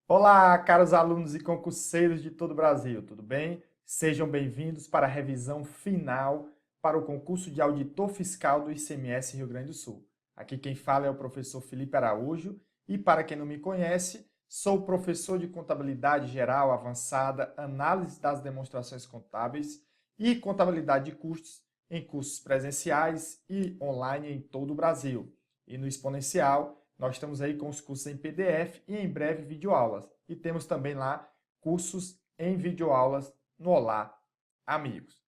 Olá, caros alunos e concurseiros de todo o Brasil, tudo bem? Sejam bem-vindos para a revisão final para o concurso de auditor fiscal do ICMS Rio Grande do Sul. Aqui quem fala é o professor Felipe Araújo e, para quem não me conhece, sou professor de Contabilidade Geral Avançada, Análise das Demonstrações Contábeis e Contabilidade de Custos em cursos presenciais e online em todo o Brasil. E no Exponencial, nós estamos aí com os cursos em PDF e em breve videoaulas. E temos também lá cursos em videoaulas no Olá, amigos.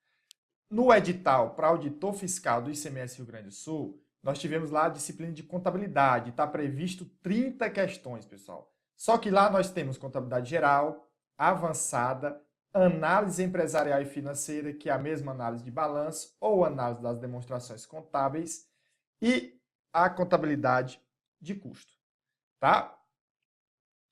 No edital para auditor fiscal do ICMS Rio Grande do Sul, nós tivemos lá a disciplina de contabilidade. Está previsto 30 questões, pessoal. Só que lá nós temos contabilidade geral, avançada, análise empresarial e financeira, que é a mesma análise de balanço ou análise das demonstrações contábeis, e a contabilidade de custo, tá?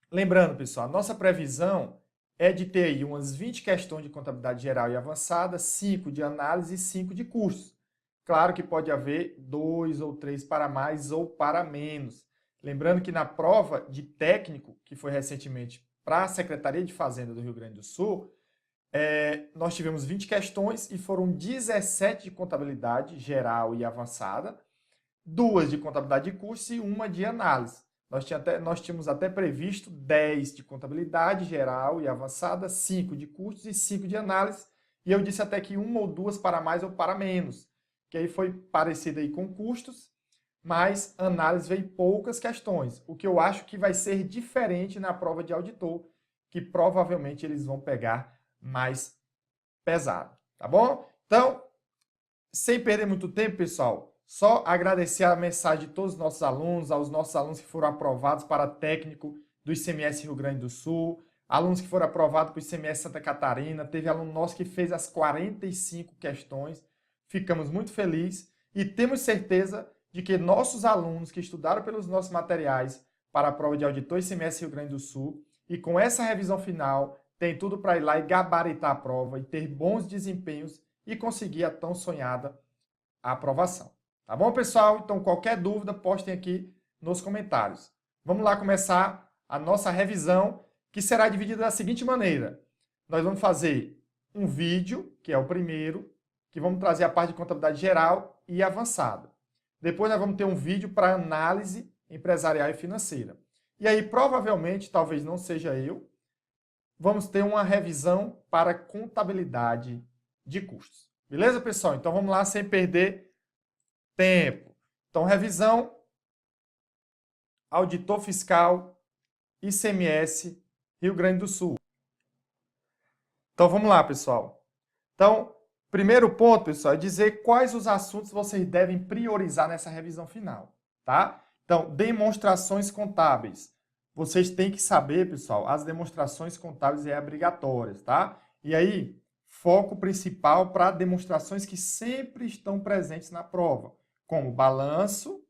Lembrando, pessoal, a nossa previsão é de ter aí umas 20 questões de contabilidade geral e avançada, 5 de análise e 5 de custos. Claro que pode haver 2 ou 3 para mais ou para menos. Lembrando que na prova de técnico, que foi recentemente para a Secretaria de Fazenda do Rio Grande do Sul, nós tivemos 20 questões e foram 17 de contabilidade geral e avançada, 2 de contabilidade de custos e 1 de análise. Nós tínhamos até previsto 10 de contabilidade geral e avançada, 5 de custos e 5 de análise. E eu disse até que 1 ou 2 para mais ou para menos, que aí foi parecido aí com custos, mas análise veio poucas questões. O que eu acho que vai ser diferente na prova de auditor, que provavelmente eles vão pegar mais pesado, tá bom? Então, sem perder muito tempo, pessoal, só agradecer a mensagem de todos os nossos alunos, aos nossos alunos que foram aprovados para técnico do ICMS Rio Grande do Sul, alunos que foram aprovados para o ICMS Santa Catarina, teve aluno nosso que fez as 45 questões, ficamos muito felizes e temos certeza de que nossos alunos que estudaram pelos nossos materiais para a prova de auditor ICMS Rio Grande do Sul e com essa revisão final, tem tudo para ir lá e gabaritar a prova e ter bons desempenhos e conseguir a tão sonhada aprovação. Tá bom, pessoal? Então, qualquer dúvida, postem aqui nos comentários. Vamos lá começar a nossa revisão, que será dividida da seguinte maneira. Nós vamos fazer um vídeo, que é o primeiro, que vamos trazer a parte de contabilidade geral e avançada. Depois nós vamos ter um vídeo para análise empresarial e financeira. E aí, provavelmente, talvez não seja eu, vamos ter uma revisão para contabilidade de custos. Beleza, pessoal? Então, vamos lá sem perder tempo. Então, revisão, auditor fiscal, ICMS, Rio Grande do Sul. Então, vamos lá, pessoal. Então, primeiro ponto, pessoal, é dizer quais os assuntos vocês devem priorizar nessa revisão final, tá? Então, demonstrações contábeis. Vocês têm que saber, pessoal, as demonstrações contábeis é obrigatórias, tá? E aí, foco principal para demonstrações que sempre estão presentes na prova, como balanço,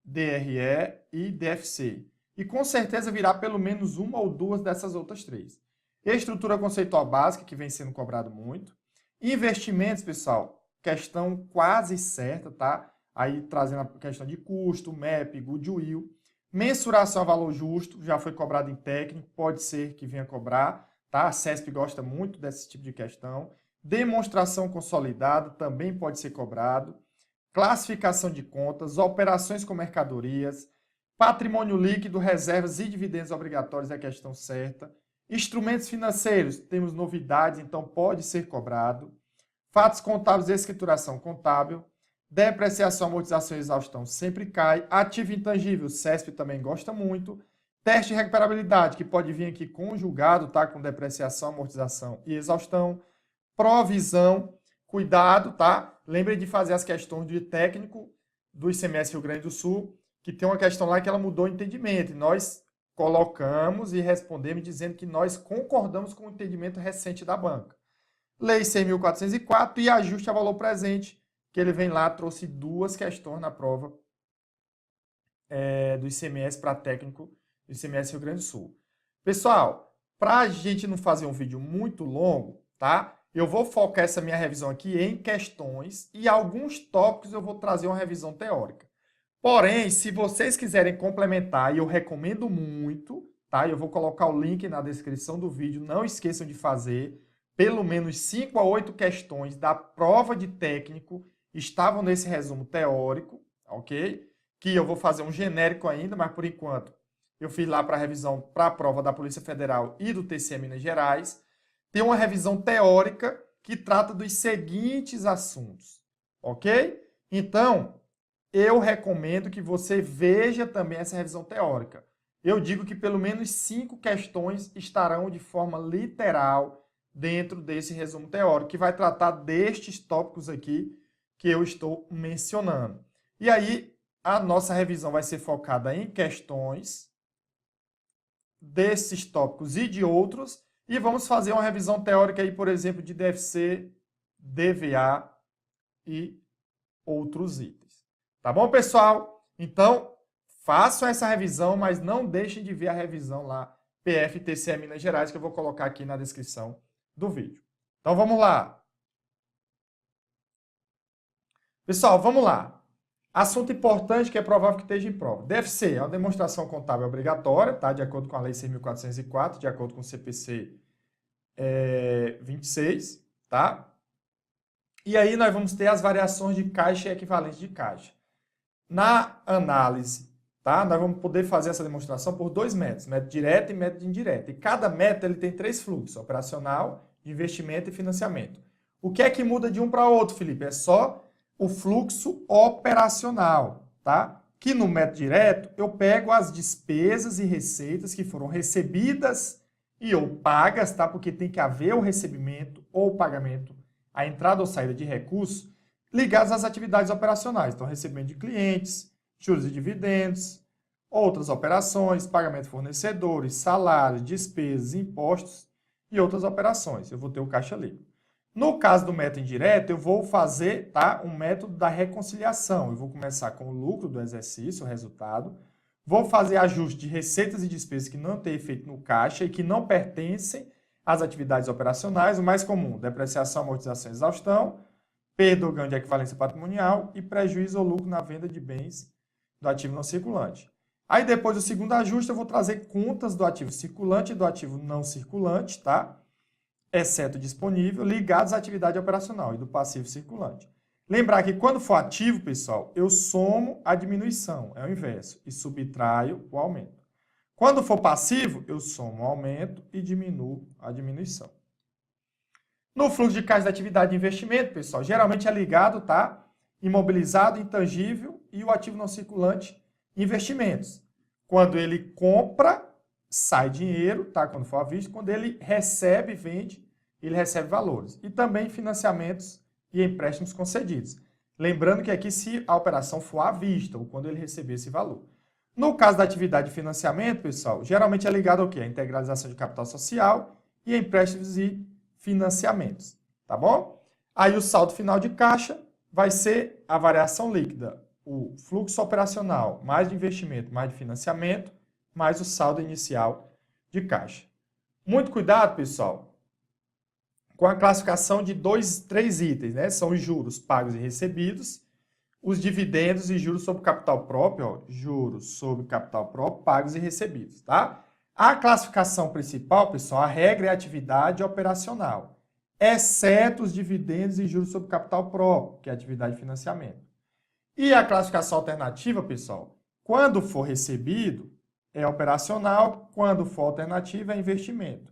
DRE e DFC. E com certeza virá pelo menos uma ou duas dessas outras três. Estrutura conceitual básica, que vem sendo cobrado muito. Investimentos, pessoal, questão quase certa, tá? Aí trazendo a questão de custo, MAP, goodwill. Mensuração a valor justo, já foi cobrado em técnico, pode ser que venha cobrar, tá? A CESP gosta muito desse tipo de questão. Demonstração consolidada também pode ser cobrado. Classificação de contas, operações com mercadorias, patrimônio líquido, reservas e dividendos obrigatórios é a questão certa. Instrumentos financeiros, temos novidades, então pode ser cobrado. Fatos contábeis e escrituração contábil. Depreciação, amortização e exaustão sempre cai. Ativo intangível, CESP também gosta muito. Teste de recuperabilidade, que pode vir aqui conjugado, tá? Com depreciação, amortização e exaustão. Provisão, cuidado, tá? Lembrem de fazer as questões de técnico do ICMS Rio Grande do Sul, que tem uma questão lá que ela mudou o entendimento. E nós colocamos e respondemos dizendo que nós concordamos com o entendimento recente da banca. Lei 6.404 e ajuste a valor presente, que ele vem lá, trouxe duas questões na prova do ICMS para técnico do ICMS Rio Grande do Sul. Pessoal, para a gente não fazer um vídeo muito longo, tá? Eu vou focar essa minha revisão aqui em questões e alguns tópicos eu vou trazer uma revisão teórica. Porém, se vocês quiserem complementar, e eu recomendo muito, tá? Eu vou colocar o link na descrição do vídeo. Não esqueçam de fazer. Pelo menos 5 a 8 questões da prova de técnico estavam nesse resumo teórico, ok? Que eu vou fazer um genérico ainda, mas por enquanto eu fiz lá para revisão para a prova da Polícia Federal e do TCE Minas Gerais. Tem uma revisão teórica que trata dos seguintes assuntos, ok? Então, eu recomendo que você veja também essa revisão teórica. Eu digo que pelo menos 5 questões estarão de forma literal dentro desse resumo teórico, que vai tratar destes tópicos aqui que eu estou mencionando. E aí, a nossa revisão vai ser focada em questões desses tópicos e de outros, e vamos fazer uma revisão teórica aí, por exemplo, de DFC, DVA e outros itens. Tá bom, pessoal? Então, façam essa revisão, mas não deixem de ver a revisão lá, PF-TCE Minas Gerais, que eu vou colocar aqui na descrição do vídeo. Então, vamos lá. Pessoal, vamos lá. Assunto importante que é provável que esteja em prova. DFC é uma demonstração contábil obrigatória, tá? De acordo com a Lei 6.404, de acordo com o CPC 26, tá? E aí nós vamos ter as variações de caixa e equivalente de caixa. Na análise, tá? Nós vamos poder fazer essa demonstração por 2 métodos, método direto e método indireto. E cada método ele tem 3 fluxos, operacional, de investimento e financiamento. O que é que muda de um para outro, Felipe? É só o fluxo operacional, tá? Que no método direto eu pego as despesas e receitas que foram recebidas e ou pagas, tá? Porque tem que haver o recebimento ou o pagamento, a entrada ou saída de recursos ligados às atividades operacionais. Então, recebimento de clientes, juros e dividendos, outras operações, pagamento de fornecedores, salários, despesas, impostos e outras operações. Eu vou ter o caixa livre. No caso do método indireto, eu vou fazer, tá, um método da reconciliação. Eu vou começar com o lucro do exercício, o resultado. Vou fazer ajuste de receitas e despesas que não têm efeito no caixa e que não pertencem às atividades operacionais. O mais comum, depreciação, amortização e exaustão, perda ou ganho de equivalência patrimonial e prejuízo ou lucro na venda de bens do ativo não circulante. Aí depois do segundo ajuste, eu vou trazer contas do ativo circulante e do ativo não circulante, tá? Exceto disponível, ligados à atividade operacional e do passivo circulante. Lembrar que quando for ativo, pessoal, eu somo a diminuição, é o inverso, e subtraio o aumento. Quando for passivo, eu somo o aumento e diminuo a diminuição. No fluxo de caixa da atividade de investimento, pessoal, geralmente é ligado, tá? Imobilizado, intangível e o ativo não circulante, investimentos. Quando ele compra, sai dinheiro, tá? Quando for à vista. Quando ele recebe, vende, ele recebe valores. E também financiamentos e empréstimos concedidos. Lembrando que aqui se a operação for à vista, ou quando ele receber esse valor. No caso da atividade de financiamento, pessoal, geralmente é ligado ao quê? A integralização de capital social e empréstimos e financiamentos, tá bom? Aí o saldo final de caixa vai ser a variação líquida, o fluxo operacional, mais de investimento, mais de financiamento, mais o saldo inicial de caixa. Muito cuidado, pessoal, com a classificação de 3 itens, né? São os juros pagos e recebidos, os dividendos e juros sobre capital próprio, ó, juros sobre capital próprio, pagos e recebidos, tá? A classificação principal, pessoal, a regra é a atividade operacional, exceto os dividendos e juros sobre capital próprio, que é a atividade de financiamento. E a classificação alternativa, pessoal, quando for recebido, é operacional, quando for alternativa, é investimento.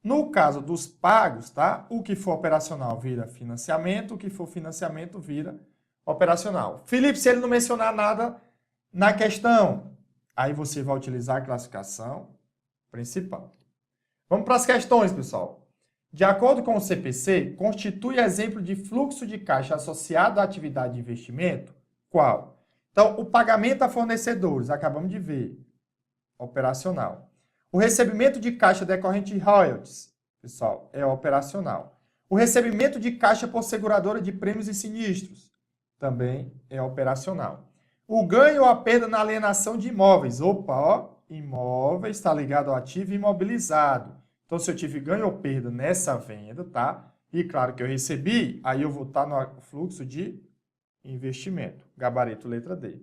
No caso dos pagos, tá? O que for operacional vira financiamento, o que for financiamento vira operacional. Felipe, se ele não mencionar nada na questão, aí você vai utilizar a classificação principal. Vamos para as questões, pessoal. De acordo com o CPC, constitui exemplo de fluxo de caixa associado à atividade de investimento? Qual? Então, o pagamento a fornecedores, acabamos de ver, operacional. O recebimento de caixa decorrente de royalties, pessoal, é operacional. O recebimento de caixa por seguradora de prêmios e sinistros, também é operacional. O ganho ou a perda na alienação de imóveis. Opa, ó, imóvel está ligado ao ativo imobilizado. Então, se eu tive ganho ou perda nessa venda, tá? E claro que eu recebi, aí eu vou estar no fluxo de investimento. Gabarito letra D.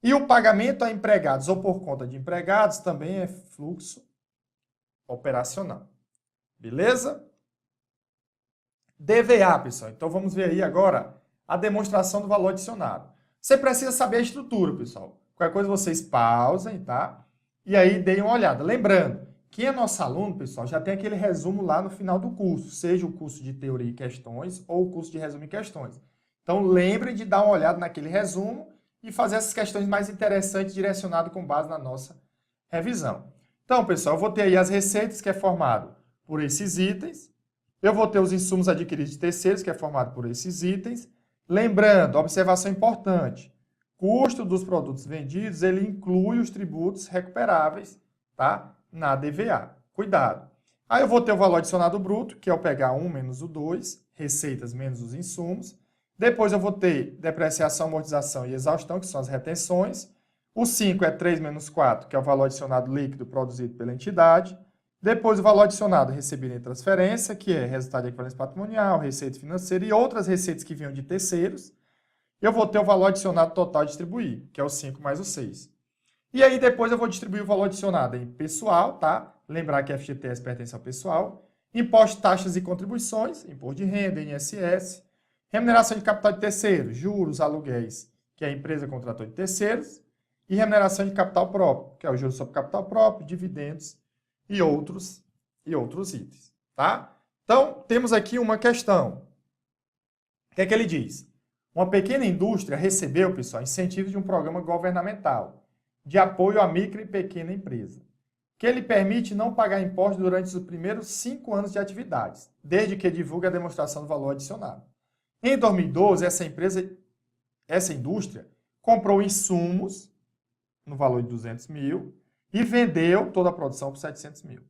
E o pagamento a empregados ou por conta de empregados também é fluxo operacional. Beleza? DVA, pessoal. Então, vamos ver aí agora a demonstração do valor adicionado. Você precisa saber a estrutura, pessoal. Qualquer coisa vocês pausem, tá? E aí deem uma olhada. Lembrando, quem é nosso aluno, pessoal, já tem aquele resumo lá no final do curso, seja o curso de teoria e questões ou o curso de resumo e questões. Então, lembrem de dar uma olhada naquele resumo e fazer essas questões mais interessantes direcionadas com base na nossa revisão. Então, pessoal, eu vou ter aí as receitas, que é formado por esses itens. Eu vou ter os insumos adquiridos de terceiros, que é formado por esses itens. Lembrando, observação importante, custo dos produtos vendidos, ele inclui os tributos recuperáveis, tá? Na DVA. Cuidado. Aí eu vou ter o valor adicionado bruto, que é o pegar 1 menos o 2, receitas menos os insumos. Depois eu vou ter depreciação, amortização e exaustão, que são as retenções. O 5 é 3 menos 4, que é o valor adicionado líquido produzido pela entidade. Depois o valor adicionado recebido em transferência, que é resultado de equivalência patrimonial, receita financeira e outras receitas que vinham de terceiros. Eu vou ter o valor adicionado total a distribuir, que é o 5 mais o 6. E aí depois eu vou distribuir o valor adicionado em pessoal, tá? Lembrar que a FGTS pertence ao pessoal. Impostos, taxas e contribuições, imposto de renda, INSS. Remuneração de capital de terceiros, juros, aluguéis, que a empresa contratou de terceiros. E remuneração de capital próprio, que é o juros sobre capital próprio, dividendos e outros itens, tá? Então, temos aqui uma questão. O que é que ele diz? Uma pequena indústria recebeu, pessoal, incentivos de um programa governamental de apoio à micro e pequena empresa, que ele permite não pagar impostos durante os primeiros 5 anos de atividades, desde que divulgue a demonstração do valor adicionado. Em 2012, essa indústria comprou insumos no valor de 200 mil e vendeu toda a produção por 700 mil.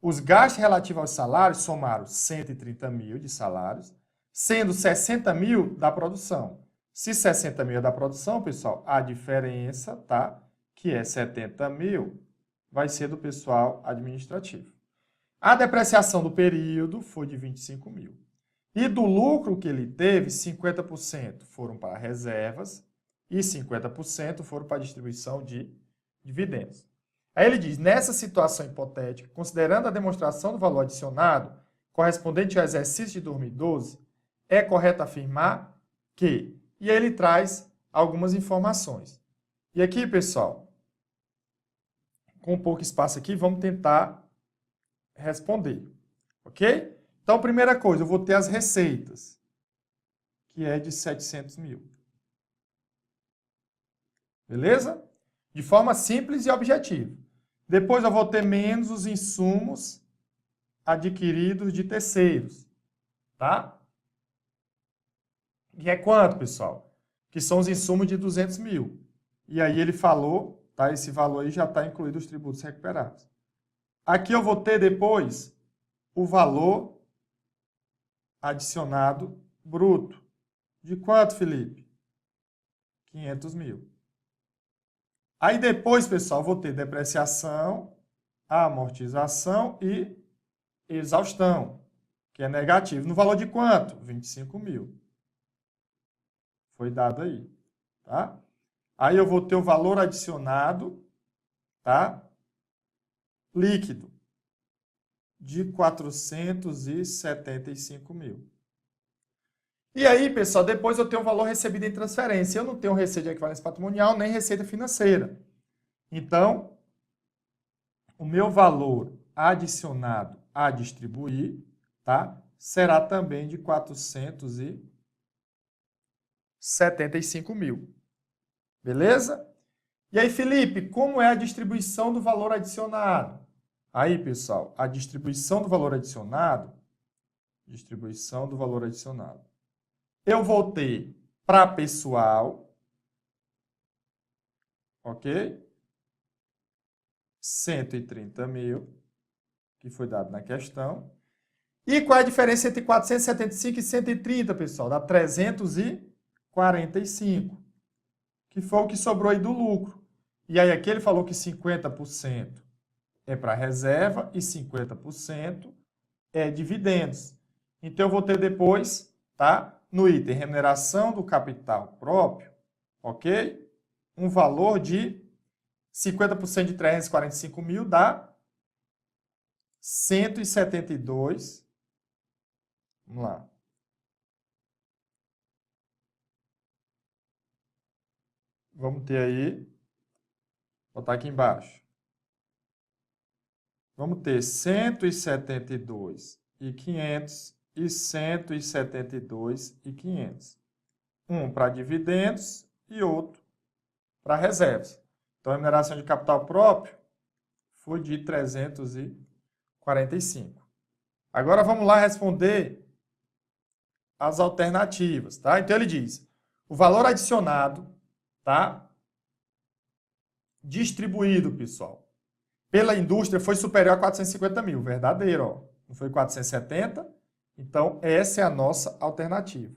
Os gastos relativos aos salários somaram 130 mil de salários, sendo 60 mil da produção. Se 60 mil é da produção, pessoal, a diferença, tá? Que é 70 mil, vai ser do pessoal administrativo. A depreciação do período foi de 25 mil. E do lucro que ele teve, 50% foram para reservas e 50% foram para a distribuição de dividendos. Aí ele diz, nessa situação hipotética, considerando a demonstração do valor adicionado correspondente ao exercício de 2012, é correto afirmar que... E aí ele traz algumas informações. E aqui, pessoal, com pouco espaço aqui, vamos tentar responder, ok? Então, primeira coisa, eu vou ter as receitas, que é de 700 mil. Beleza? De forma simples e objetiva. Depois eu vou ter menos os insumos adquiridos de terceiros, tá? E é quanto, pessoal? Que são os insumos de 200 mil. E aí ele falou, tá? Esse valor aí já está incluído os tributos recuperados. Aqui eu vou ter depois o valor adicionado bruto. De quanto, Felipe? 500 mil. Aí depois, pessoal, eu vou ter depreciação, amortização e exaustão, que é negativo. No valor de quanto? 25 mil. Foi dado aí, tá? Aí eu vou ter o valor adicionado, tá? Líquido, de 475 mil. E aí, pessoal, depois eu tenho o valor recebido em transferência. Eu não tenho receita de equivalência patrimonial, nem receita financeira. Então, o meu valor adicionado a distribuir, tá? Será também de 475 mil. Beleza? E aí, Felipe, como é a distribuição do valor adicionado? Aí, pessoal, a distribuição do valor adicionado, eu vou ter para pessoal, ok? 130 mil, que foi dado na questão. E qual é a diferença entre 475 e 130, pessoal? Dá 345, que foi o que sobrou aí do lucro. E aí aqui ele falou que 50% é para reserva e 50% é dividendos. Então eu vou ter depois, tá? No item remuneração do capital próprio, ok? Um valor de 50% de 345 mil dá 172. Vamos lá. Vamos ter aí, vou botar aqui embaixo. Vamos ter 172.500 e 172.500. Um para dividendos e outro para reservas. Então, a remuneração de capital próprio foi de 345. Agora, vamos lá responder as alternativas, tá? Então, ele diz, o valor adicionado, tá? Distribuído, pessoal, pela indústria foi superior a 450 mil. Verdadeiro, ó. Não foi 470? Então, essa é a nossa alternativa.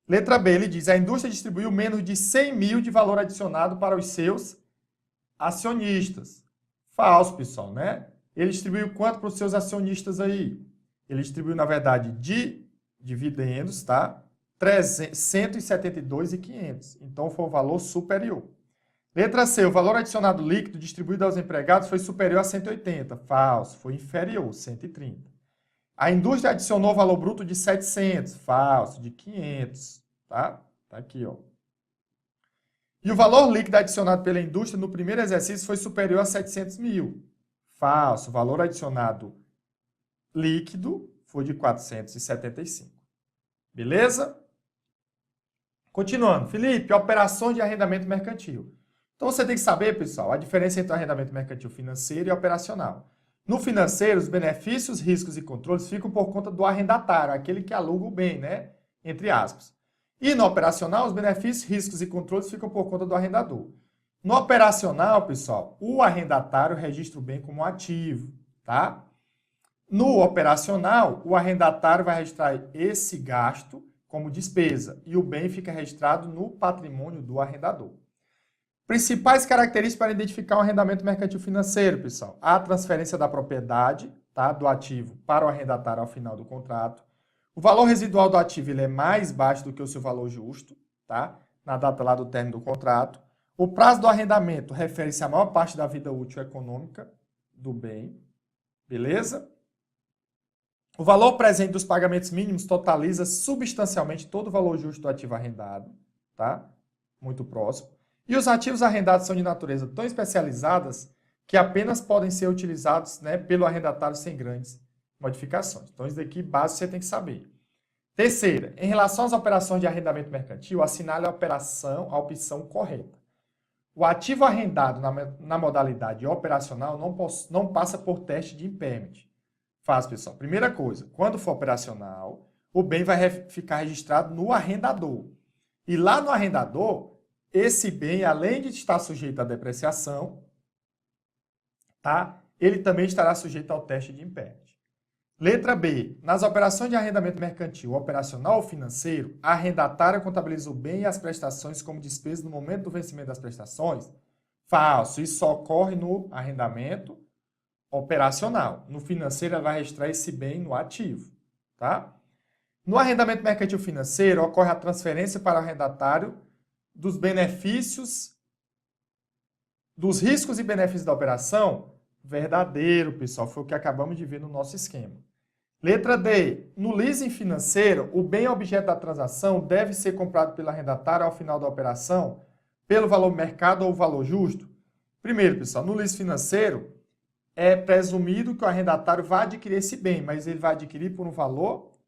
Letra B, ele diz, a indústria distribuiu menos de 100 mil de valor adicionado para os seus acionistas. Falso, pessoal, né? Ele distribuiu quanto para os seus acionistas aí? Ele distribuiu, na verdade, de dividendos, tá? 172.500. Então, foi um valor superior. Letra C, o valor adicionado líquido distribuído aos empregados foi superior a 180. Falso, foi inferior, 130. A indústria adicionou valor bruto de 700. Falso, de 500. Tá? Tá aqui, ó. E o valor líquido adicionado pela indústria no primeiro exercício foi superior a 700 mil. Falso, o valor adicionado líquido foi de 475. Beleza? Continuando. Felipe, operações de arrendamento mercantil. Então, você tem que saber, pessoal, a diferença entre o arrendamento mercantil financeiro e operacional. No financeiro, os benefícios, riscos e controles ficam por conta do arrendatário, aquele que aluga o bem, né? Entre aspas. E no operacional, os benefícios, riscos e controles ficam por conta do arrendador. No operacional, pessoal, o arrendatário registra o bem como ativo, tá? No operacional, o arrendatário vai registrar esse gasto como despesa e o bem fica registrado no patrimônio do arrendador. Principais características para identificar um arrendamento mercantil financeiro, pessoal. A transferência da propriedade, tá, do ativo para o arrendatário ao final do contrato. O valor residual do ativo ele é mais baixo do que o seu valor justo, tá, na data lá do término do contrato. O prazo do arrendamento refere-se à maior parte da vida útil econômica do bem, beleza? O valor presente dos pagamentos mínimos totaliza substancialmente todo o valor justo do ativo arrendado, tá? Muito próximo. E os ativos arrendados são de natureza tão especializadas que apenas podem ser utilizados, né, pelo arrendatário sem grandes modificações. Então, isso daqui, básico, você tem que saber. Terceira, em relação às operações de arrendamento mercantil, assinale a opção correta. O ativo arrendado na modalidade operacional não passa por teste de impairment. Faz, pessoal. Primeira coisa, quando for operacional, o bem vai ficar registrado no arrendador. E lá no arrendador, esse bem, além de estar sujeito à depreciação, tá? Ele também estará sujeito ao teste de impairment. Letra B. Nas operações de arrendamento mercantil, operacional ou financeiro, a arrendatária contabiliza o bem e as prestações como despesa no momento do vencimento das prestações? Falso. Isso só ocorre no arrendamento operacional. No financeiro, ela vai registrar esse bem no ativo. Tá? No arrendamento mercantil financeiro, ocorre a transferência para o arrendatário dos benefícios, dos riscos e benefícios da operação? Verdadeiro, pessoal. Foi o que acabamos de ver no nosso esquema. Letra D. No leasing financeiro, o bem objeto da transação deve ser comprado pelo arrendatário ao final da operação pelo valor mercado ou valor justo? Primeiro, pessoal, no leasing financeiro, é presumido que o arrendatário vai adquirir esse bem, mas ele vai adquirir por um valor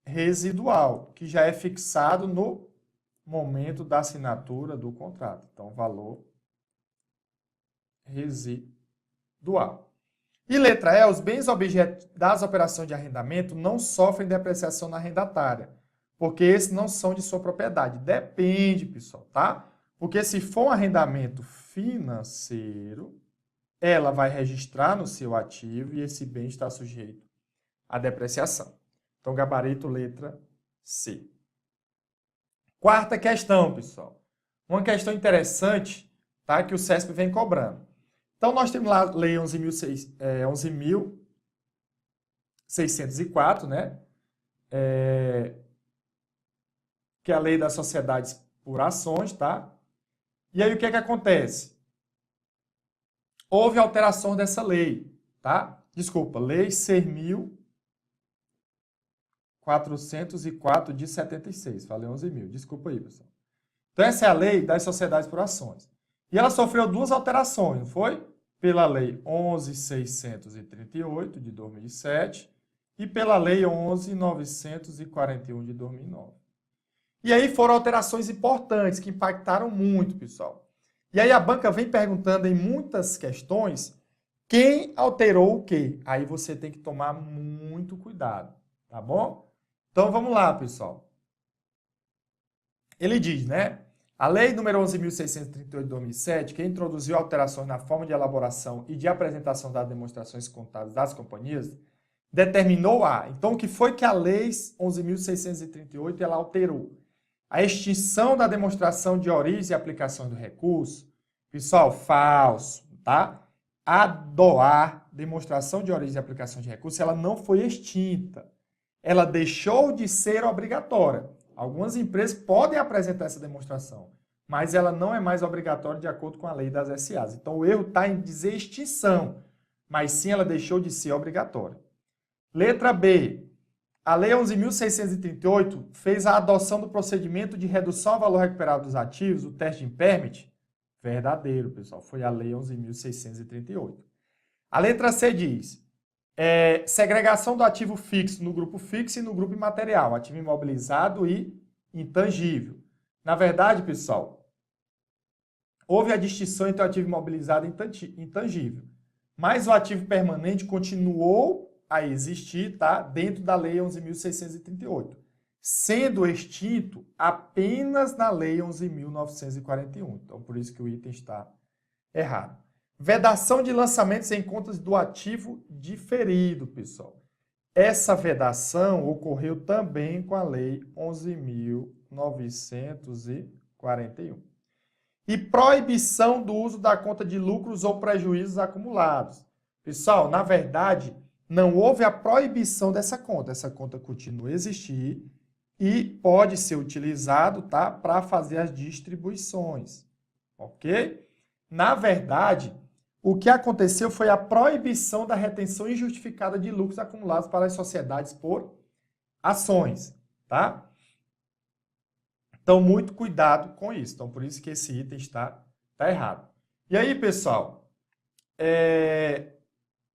residual, que já é fixado no momento da assinatura do contrato. Então, valor residual. E letra E, os bens objeto das operações de arrendamento não sofrem depreciação na arrendatária, porque esses não são de sua propriedade. Depende, pessoal, tá? Porque se for um arrendamento financeiro, ela vai registrar no seu ativo e esse bem está sujeito à depreciação. Então, gabarito letra C. Quarta questão, pessoal. Uma questão interessante, tá, que o CESP vem cobrando. Então, nós temos lá a Lei 11.604, né? Que é a Lei das Sociedades por Ações, tá? E aí, o que é que acontece? Houve alteração dessa lei, tá? Desculpa, Lei 6.404 de 76. Falei 11 mil. Desculpa aí, pessoal. Então, essa é a lei das sociedades por ações. E ela sofreu duas alterações, não foi? Pela Lei 11.638, de 2007, e pela Lei 11.941, de 2009. E aí foram alterações importantes, que impactaram muito, pessoal. E aí a banca vem perguntando em muitas questões quem alterou o quê. Aí você tem que tomar muito cuidado, tá bom? Então, vamos lá, pessoal. Ele diz, né? A Lei número 11.638 de 2007, que introduziu alterações na forma de elaboração e de apresentação das demonstrações contábeis das companhias, determinou Então, o que foi que a Lei 11.638 ela alterou? A extinção da demonstração de origem e aplicação do recurso. Pessoal, falso, tá? A DOAR, demonstração de origem e aplicação de recurso, ela não foi extinta. Ela deixou de ser obrigatória. Algumas empresas podem apresentar essa demonstração, mas ela não é mais obrigatória de acordo com a lei das SAs. Então, o erro está em dizer extinção, mas sim ela deixou de ser obrigatória. Letra B. A Lei 11.638 fez a adoção do procedimento de redução ao valor recuperado dos ativos, o teste de impairment. Verdadeiro, pessoal. Foi a Lei 11.638. A letra C diz... segregação do ativo fixo no grupo fixo e no grupo imaterial, ativo imobilizado e intangível. Na verdade, pessoal, houve a distinção entre o ativo imobilizado e intangível, mas o ativo permanente continuou a existir, tá? Dentro da Lei 11.638, sendo extinto apenas na Lei 11.941. Então, por isso que o item está errado. Vedação de lançamentos em contas do ativo diferido, pessoal. Essa vedação ocorreu também com a Lei 11.941. E proibição do uso da conta de lucros ou prejuízos acumulados. Pessoal, na verdade, não houve a proibição dessa conta. Essa conta continua a existir e pode ser utilizado, tá, para fazer as distribuições. Ok? Na verdade... o que aconteceu foi a proibição da retenção injustificada de lucros acumulados para as sociedades por ações, tá? Então, muito cuidado com isso. Então, por isso que esse item está errado. E aí, pessoal,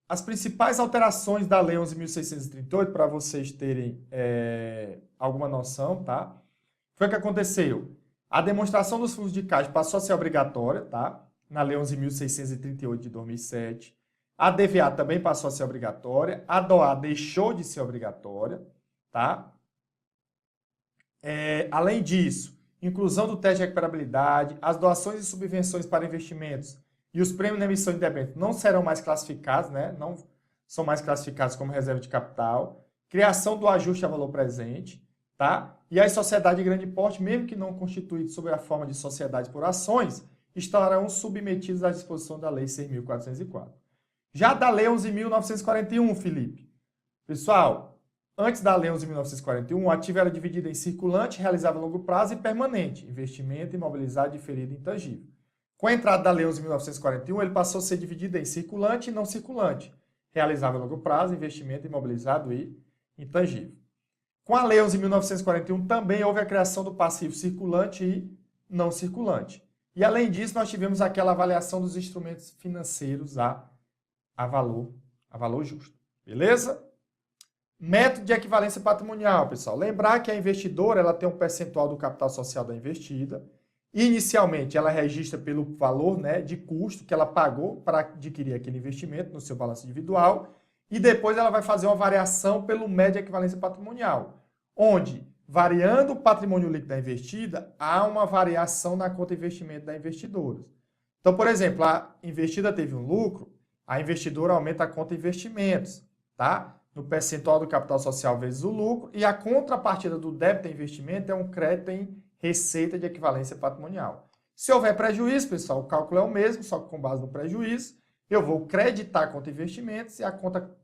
as principais alterações da Lei 11.638, para vocês terem alguma noção, tá? Foi o que aconteceu. A demonstração dos fundos de caixa passou a ser obrigatória, tá? Na Lei 11.638 de 2007. A DVA também passou a ser obrigatória. A DOA deixou de ser obrigatória, tá? Além disso, inclusão do teste de recuperabilidade, as doações e subvenções para investimentos e os prêmios na emissão de debênture não serão mais classificados, né? Não são mais classificados como reserva de capital. Criação do ajuste a valor presente, tá? E as sociedades de grande porte, mesmo que não constituídas sob a forma de sociedade por ações, estarão submetidos à disposição da Lei 6.404. Já da Lei 11.941, Felipe. Pessoal, antes da Lei 11.941, o ativo era dividido em circulante, realizável a longo prazo e permanente, investimento, imobilizado, diferido e intangível. Com a entrada da Lei 11.941, ele passou a ser dividido em circulante e não circulante, realizável a longo prazo, investimento, imobilizado e intangível. Com a Lei 11.941, também houve a criação do passivo circulante e não circulante. E, além disso, nós tivemos aquela avaliação dos instrumentos financeiros a valor justo. Beleza? Método de equivalência patrimonial, pessoal. Lembrar que a investidora ela tem um percentual do capital social da investida. Inicialmente, ela registra pelo valor, né, de custo que ela pagou para adquirir aquele investimento no seu balanço individual. E depois ela vai fazer uma variação pelo médio de equivalência patrimonial, onde... variando o patrimônio líquido da investida, há uma variação na conta de investimento da investidora. Então, por exemplo, a investida teve um lucro, a investidora aumenta a conta de investimentos, tá? No percentual do capital social vezes o lucro, e a contrapartida do débito de investimento é um crédito em receita de equivalência patrimonial. Se houver prejuízo, pessoal, o cálculo é o mesmo, só que com base no prejuízo, eu vou creditar a conta de investimentos e a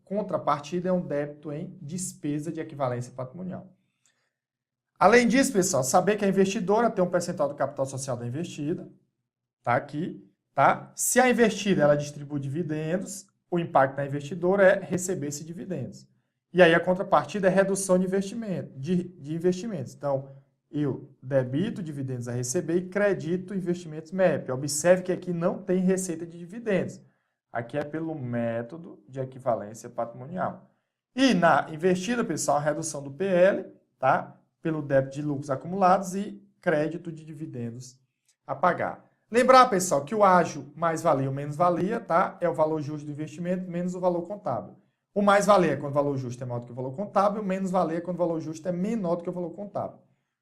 contrapartida é um débito em despesa de equivalência patrimonial. Além disso, pessoal, saber que a investidora tem um percentual do capital social da investida, tá aqui, tá? Se a investida ela distribui dividendos, o impacto na investidora é receber esses dividendos. E aí a contrapartida é redução de investimentos. Então, eu debito dividendos a receber e credito investimentos MEP. Observe que aqui não tem receita de dividendos. Aqui é pelo método de equivalência patrimonial. E na investida, pessoal, a redução do PL, tá? Pelo débito de lucros acumulados e crédito de dividendos a pagar. Lembrar, pessoal, que o ágio mais-valia ou menos-valia, tá? É o valor justo do investimento menos o valor contábil. O mais-valia é quando o valor justo é maior do que o valor contábil, o menos-valia é quando o valor justo é menor do que o valor contábil.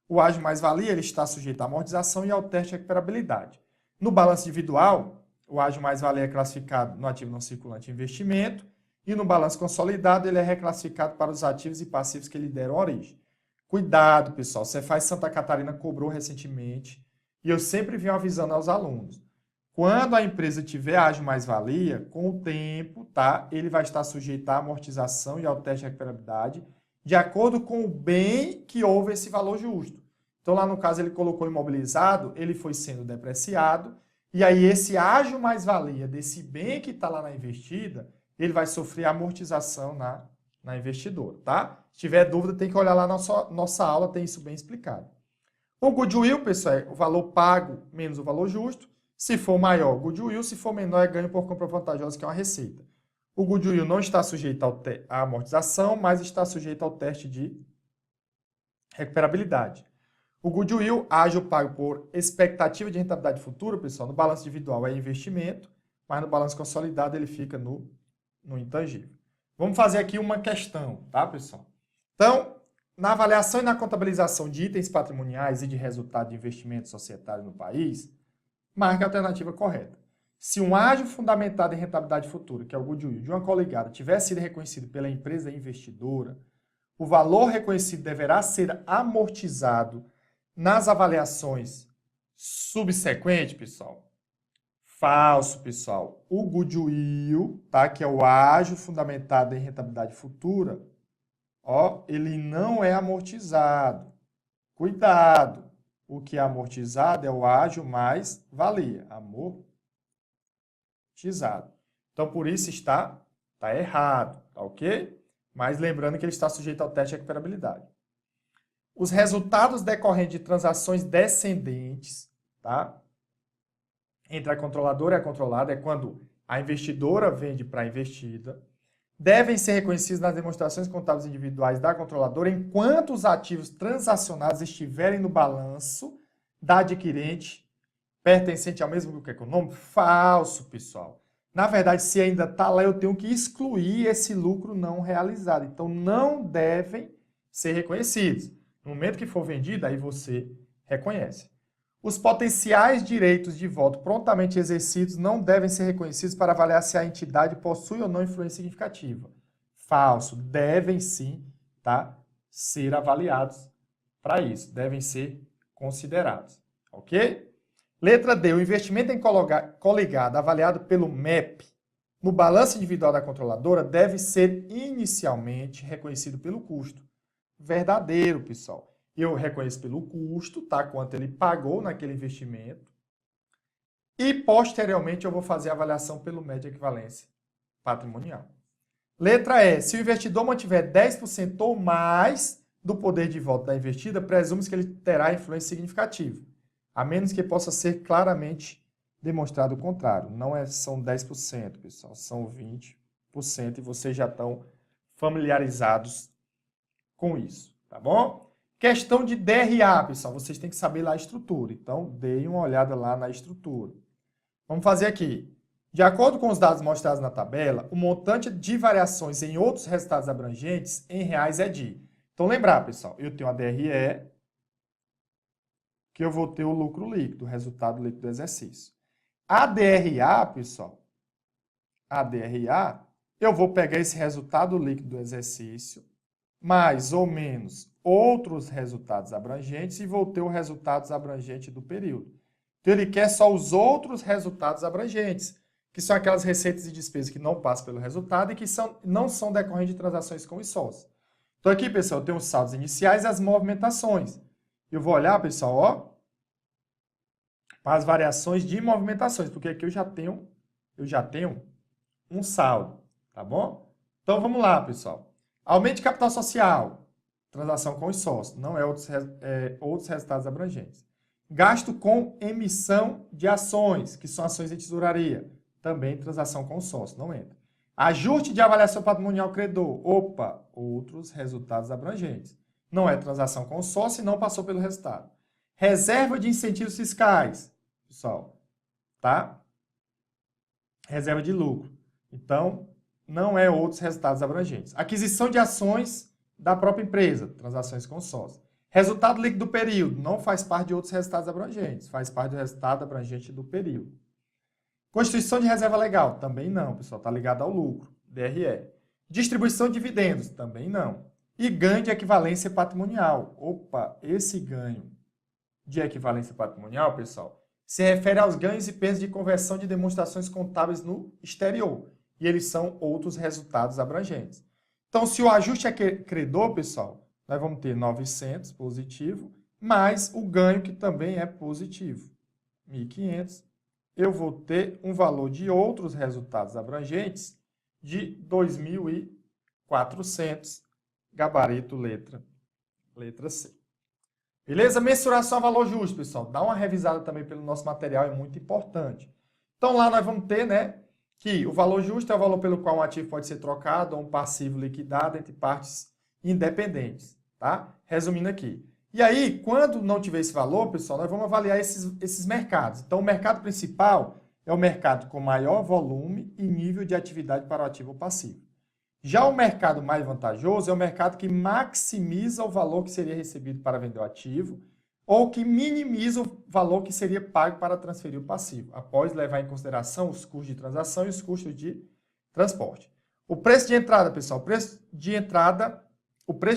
O ágio mais-valia ele está sujeito à amortização e ao teste de recuperabilidade. No balanço individual, o ágio mais-valia é classificado no ativo não circulante em investimento e no balanço consolidado ele é reclassificado para os ativos e passivos que lhe deram origem. Cuidado, pessoal. Cefaz Santa Catarina cobrou recentemente e eu sempre venho avisando aos alunos. Quando a empresa tiver ágio mais-valia, com o tempo, tá, ele vai estar sujeito à amortização e ao teste de recuperabilidade de acordo com o bem que houve esse valor justo. Então, lá no caso, ele colocou imobilizado, ele foi sendo depreciado, e aí esse ágio mais-valia desse bem que está lá na investida, ele vai sofrer amortização na investidora, tá? Se tiver dúvida, tem que olhar lá na nossa aula, tem isso bem explicado. O goodwill, pessoal, é o valor pago menos o valor justo. Se for maior, goodwill. Se for menor, é ganho por compra vantajosa, que é uma receita. O goodwill não está sujeito à amortização, mas está sujeito ao teste de recuperabilidade. O goodwill, ágio pago por expectativa de rentabilidade futura, pessoal, no balanço individual é investimento, mas no balanço consolidado ele fica no intangível. Vamos fazer aqui uma questão, tá, pessoal? Então, na avaliação e na contabilização de itens patrimoniais e de resultado de investimento societário no país, marque a alternativa correta. Se um ágio fundamentado em rentabilidade futura, que é o goodwill, de uma coligada, tivesse sido reconhecido pela empresa investidora, o valor reconhecido deverá ser amortizado nas avaliações subsequentes, pessoal. Falso, pessoal. O goodwill, tá, que é o ágio fundamentado em rentabilidade futura, ó, ele não é amortizado. Cuidado! O que é amortizado é o ágio mais valia. Amortizado. Então, por isso está errado, tá ok? Mas lembrando que ele está sujeito ao teste de recuperabilidade. Os resultados decorrentes de transações descendentes, tá? Entre a controladora e a controlada, é quando a investidora vende para a investida, devem ser reconhecidos nas demonstrações contábeis individuais da controladora enquanto os ativos transacionados estiverem no balanço da adquirente pertencente ao mesmo grupo econômico. Falso, pessoal. Na verdade, se ainda está lá, eu tenho que excluir esse lucro não realizado. Então, não devem ser reconhecidos. No momento que for vendido, aí você reconhece. Os potenciais direitos de voto prontamente exercidos não devem ser reconhecidos para avaliar se a entidade possui ou não influência significativa. Falso. Devem sim, tá, ser avaliados para isso. Devem ser considerados. Ok? Letra D. O investimento em coligada avaliado pelo MEP no balanço individual da controladora deve ser inicialmente reconhecido pelo custo. Verdadeiro, pessoal. Eu reconheço pelo custo, tá? Quanto ele pagou naquele investimento. E, posteriormente, eu vou fazer a avaliação pelo médio de equivalência patrimonial. Letra E. Se o investidor mantiver 10% ou mais do poder de voto da investida, presume-se que ele terá influência significativa, a menos que possa ser claramente demonstrado o contrário. Não são 10%, pessoal, são 20% e vocês já estão familiarizados com isso, tá bom? Questão de DRA, pessoal, vocês têm que saber lá a estrutura. Então, deem uma olhada lá na estrutura. Vamos fazer aqui. De acordo com os dados mostrados na tabela, o montante de variações em outros resultados abrangentes em reais é de... Então, lembrar, pessoal, eu tenho a DRE, que eu vou ter o lucro líquido, o resultado líquido do exercício. A DRA, pessoal, a DRA, eu vou pegar esse resultado líquido do exercício, mais ou menos outros resultados abrangentes e vou ter o resultados abrangente do período. Então, ele quer só os outros resultados abrangentes, que são aquelas receitas e despesas que não passam pelo resultado e que não são decorrentes de transações com os sócios. Então, aqui, pessoal, eu tenho os saldos iniciais e as movimentações. Eu vou olhar, pessoal, ó, para as variações de movimentações, porque aqui eu já tenho um saldo. tá bom? Então, vamos lá, pessoal. Aumento de capital social, transação com os sócios, não é outros resultados abrangentes. Gasto com emissão de ações, que são ações de tesouraria, também transação com os sócios, não entra. Ajuste de avaliação patrimonial credor, opa, outros resultados abrangentes. Não é transação com o sócio e não passou pelo resultado. Reserva de incentivos fiscais, pessoal, tá? Reserva de lucro. Então, não é outros resultados abrangentes. Aquisição de ações da própria empresa, transações com sócio. Resultado líquido do período, não faz parte de outros resultados abrangentes, faz parte do resultado abrangente do período. Constituição de reserva legal, também não, pessoal, está ligado ao lucro, DRE. Distribuição de dividendos, também não. E ganho de equivalência patrimonial. Opa, esse ganho de equivalência patrimonial, pessoal, se refere aos ganhos e perdas de conversão de demonstrações contábeis no exterior. E eles são outros resultados abrangentes. Então, se o ajuste é credor, pessoal, nós vamos ter 900 positivo, mais o ganho que também é positivo, 1.500. Eu vou ter um valor de outros resultados abrangentes de 2.400, gabarito letra C. Beleza? Mensuração a valor justo, pessoal. Dá uma revisada também pelo nosso material, é muito importante. Então, lá nós vamos ter, né, que o valor justo é o valor pelo qual um ativo pode ser trocado ou um passivo liquidado entre partes independentes, tá? Resumindo aqui. E aí, quando não tiver esse valor, pessoal, nós vamos avaliar esses mercados. Então, o mercado principal é o mercado com maior volume e nível de atividade para o ativo ou passivo. Já o mercado mais vantajoso é o mercado que maximiza o valor que seria recebido para vender o ativo ou que minimiza o valor que seria pago para transferir o passivo, após levar em consideração os custos de transação e os custos de transporte. O preço de entrada, pessoal, o preço de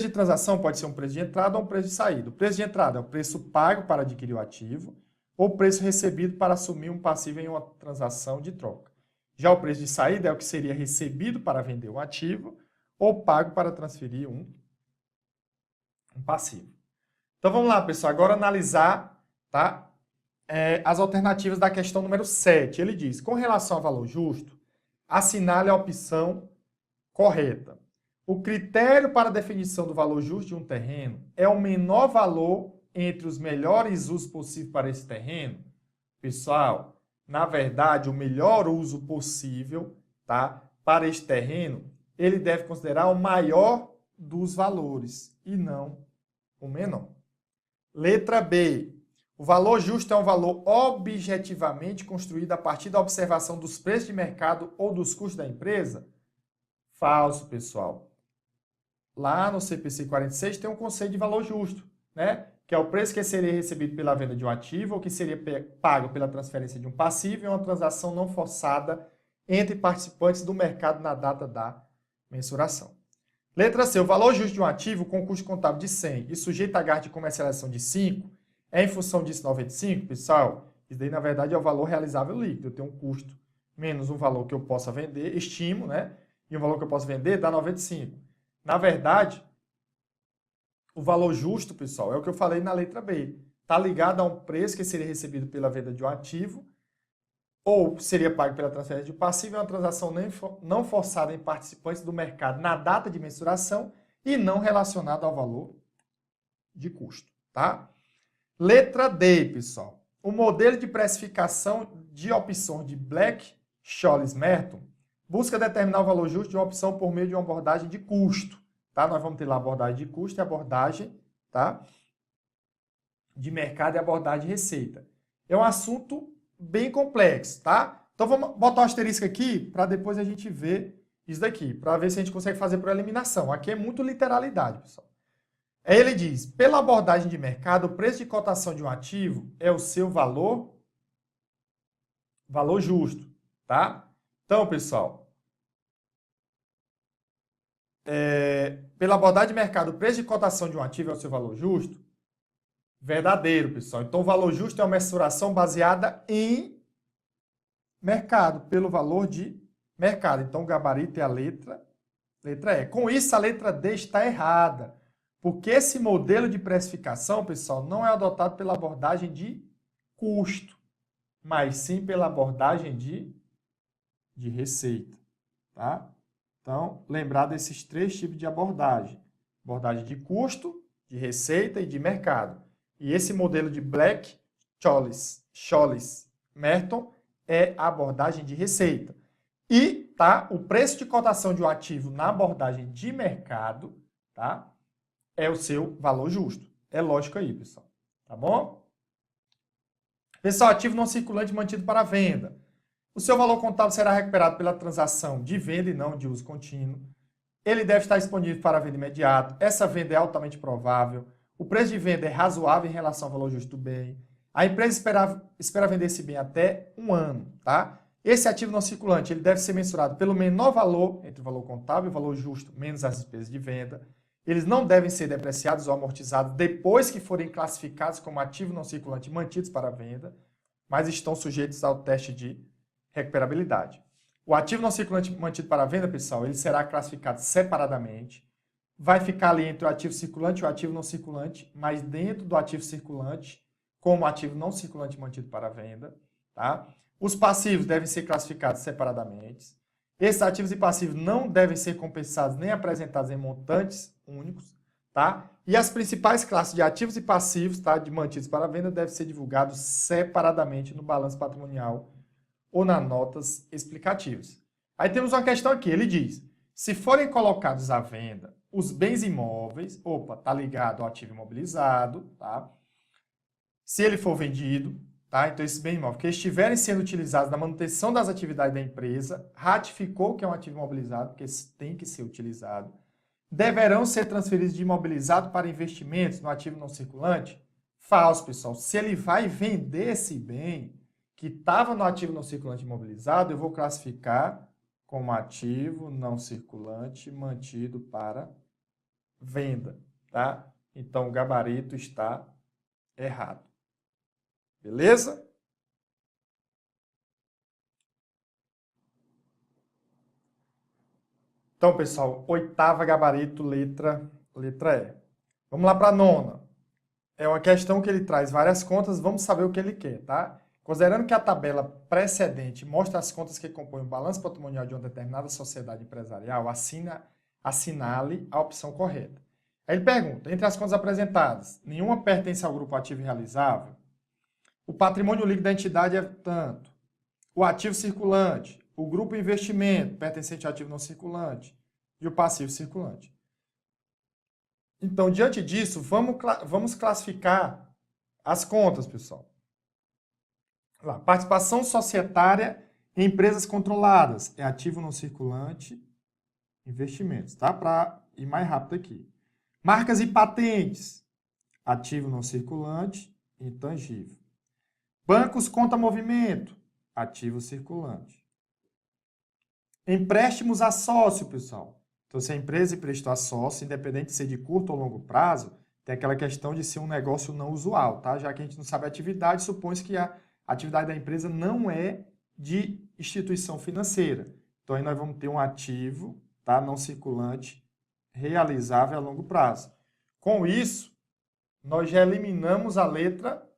transação pode ser um preço de entrada ou um preço de saída. O preço de entrada é o preço pago para adquirir o ativo ou o preço recebido para assumir um passivo em uma transação de troca. Já o preço de saída é o que seria recebido para vender um ativo ou pago para transferir um passivo. Então vamos lá, pessoal, agora analisar, tá, as alternativas da questão número 7. Ele diz, com relação ao valor justo, assinale a opção correta. O critério para a definição do valor justo de um terreno é o menor valor entre os melhores usos possíveis para esse terreno? Pessoal, na verdade, o melhor uso possível, tá, para este terreno, ele deve considerar o maior dos valores e não o menor. Letra B. O valor justo é um valor objetivamente construído a partir da observação dos preços de mercado ou dos custos da empresa? Falso, pessoal. Lá no CPC 46 tem um conceito de valor justo, né? Que é o preço que seria recebido pela venda de um ativo ou que seria pago pela transferência de um passivo em uma transação não forçada entre participantes do mercado na data da mensuração. Letra C. O valor justo de um ativo com custo contábil de 100 e sujeito a gasto de comercialização de 5 é em função disso 95, pessoal? Isso daí, na verdade, é o valor realizável líquido. Eu tenho um custo menos um valor que eu possa vender, estimo, né? E um valor que eu posso vender dá 95. Na verdade, o valor justo, pessoal, é o que eu falei na letra B. Está ligado a um preço que seria recebido pela venda de um ativo ou seria pago pela transferência de passivo, é uma transação não forçada em participantes do mercado na data de mensuração e não relacionada ao valor de custo, tá? Letra D, pessoal. O modelo de precificação de opções de Black-Scholes-Merton busca determinar o valor justo de uma opção por meio de uma abordagem de custo, tá? Nós vamos ter lá a abordagem de custo e a abordagem, tá, de mercado e a abordagem de receita. É um assunto bem complexo, tá? Então vamos botar um asterisco aqui para depois a gente ver isso daqui, para ver se a gente consegue fazer por eliminação. Aqui é muito literalidade, pessoal. Aí ele diz, pela abordagem de mercado, o preço de cotação de um ativo é o seu valor justo, tá? Então, pessoal, pela abordagem de mercado, o preço de cotação de um ativo é o seu valor justo? Verdadeiro, pessoal. Então, o valor justo é uma mensuração baseada em mercado, pelo valor de mercado. Então, o gabarito é a letra E. Com isso, a letra D está errada, porque esse modelo de precificação, pessoal, não é adotado pela abordagem de custo, mas sim pela abordagem de receita, tá? Então, lembrar desses 3 tipos de abordagem. Abordagem de custo, de receita e de mercado. E esse modelo de Black, Scholes, Merton é a abordagem de receita. E tá, o preço de cotação de um ativo na abordagem de mercado, tá, é o seu valor justo. É lógico aí, pessoal. Tá bom? Pessoal, ativo não circulante mantido para venda. O seu valor contábil será recuperado pela transação de venda e não de uso contínuo. Ele deve estar disponível para venda imediata. Essa venda é altamente provável. O preço de venda é razoável em relação ao valor justo do bem. A empresa espera vender esse bem até 1 ano, tá? Esse ativo não circulante ele deve ser mensurado pelo menor valor entre o valor contábil e o valor justo menos as despesas de venda. Eles não devem ser depreciados ou amortizados depois que forem classificados como ativo não circulante e mantidos para venda, mas estão sujeitos ao teste de recuperabilidade. O ativo não circulante mantido para venda, pessoal, ele será classificado separadamente. Vai ficar ali entre o ativo circulante e o ativo não circulante, mas dentro do ativo circulante, como ativo não circulante mantido para venda. Tá? Os passivos devem ser classificados separadamente. Esses ativos e passivos não devem ser compensados nem apresentados em montantes únicos. Tá? E as principais classes de ativos e passivos, tá, de mantidos para venda devem ser divulgados separadamente no balanço patrimonial ou nas notas explicativas. Aí temos uma questão aqui, ele diz, se forem colocados à venda os bens imóveis, opa, tá ligado ao ativo imobilizado, tá? Se ele for vendido, tá? Então esses bens imóveis que estiverem sendo utilizados na manutenção das atividades da empresa, ratificou que é um ativo imobilizado, porque tem que ser utilizado, deverão ser transferidos de imobilizado para investimentos no ativo não circulante? Falso, pessoal. Se ele vai vender esse bem, que estava no ativo não circulante imobilizado, eu vou classificar como ativo não circulante mantido para venda, tá? Então, o gabarito está errado. Beleza? Então, pessoal, 8º gabarito, letra E. Vamos lá para a 9ª. É uma questão que ele traz várias contas, vamos saber o que ele quer, tá? Considerando que a tabela precedente mostra as contas que compõem o balanço patrimonial de uma determinada sociedade empresarial, assinale a opção correta. Aí ele pergunta, entre as contas apresentadas, nenhuma pertence ao grupo ativo realizável? O patrimônio líquido da entidade é tanto. O ativo circulante, o grupo investimento pertencente ao ativo não circulante e o passivo circulante. Então, diante disso, vamos classificar as contas, pessoal. Lá, participação societária em empresas controladas. É ativo não circulante, investimentos, tá? Para ir mais rápido aqui. Marcas e patentes. Ativo não circulante, intangível. Bancos conta movimento. Ativo circulante. Empréstimos a sócio, pessoal. Então, se a empresa emprestou a sócio, independente de ser de curto ou longo prazo, tem aquela questão de ser um negócio não usual, tá? Já que a gente não sabe a atividade, supõe-se que a atividade da empresa não é de instituição financeira. Então, aí nós vamos ter um ativo, tá, não circulante, realizável a longo prazo. Com isso, nós já eliminamos a letra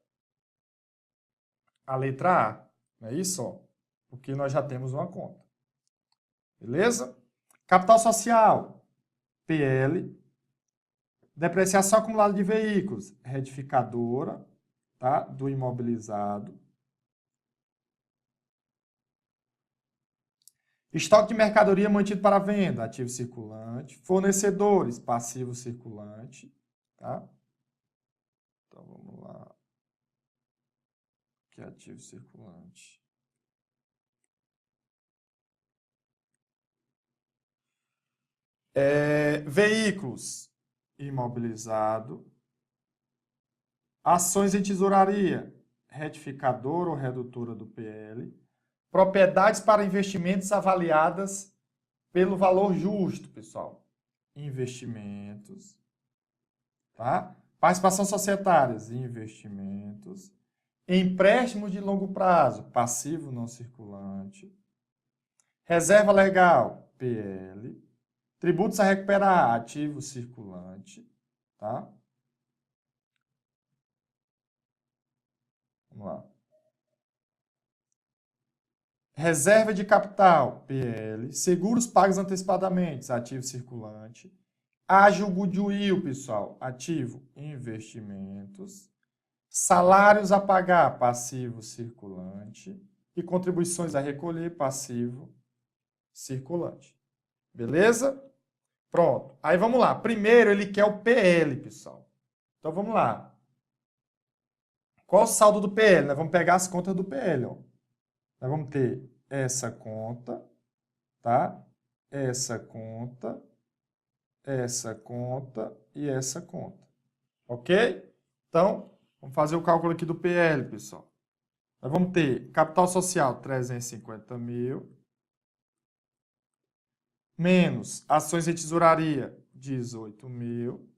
A. Não é isso? Ó? Porque nós já temos uma conta. Beleza? Capital social, PL. Depreciação acumulada de veículos, retificadora, tá, do imobilizado. Estoque de mercadoria mantido para venda, ativo circulante. Fornecedores, passivo circulante. Tá? Então, vamos lá. Que é ativo circulante. Veículos, imobilizado. Ações em tesouraria, retificadora ou redutora do PL. Propriedades para investimentos avaliadas pelo valor justo, pessoal. Investimentos. Tá? Participação societárias, investimentos. Empréstimos de longo prazo, passivo não circulante. Reserva legal, PL. Tributos a recuperar, ativo circulante. Tá? Vamos lá. Reserva de capital, PL. Seguros pagos antecipadamente, ativo circulante. Ágio goodwill, pessoal, ativo investimentos. Salários a pagar, passivo circulante. E contribuições a recolher, passivo circulante. Beleza? Pronto. Aí vamos lá. Primeiro ele quer o PL, pessoal. Então vamos lá. Qual o saldo do PL? Nós vamos pegar as contas do PL, ó. Nós vamos ter essa conta, tá? Essa conta e essa conta. Ok? Então, vamos fazer o cálculo aqui do PL, pessoal. Nós vamos ter capital social, 350 mil, menos ações de tesouraria, 18 mil,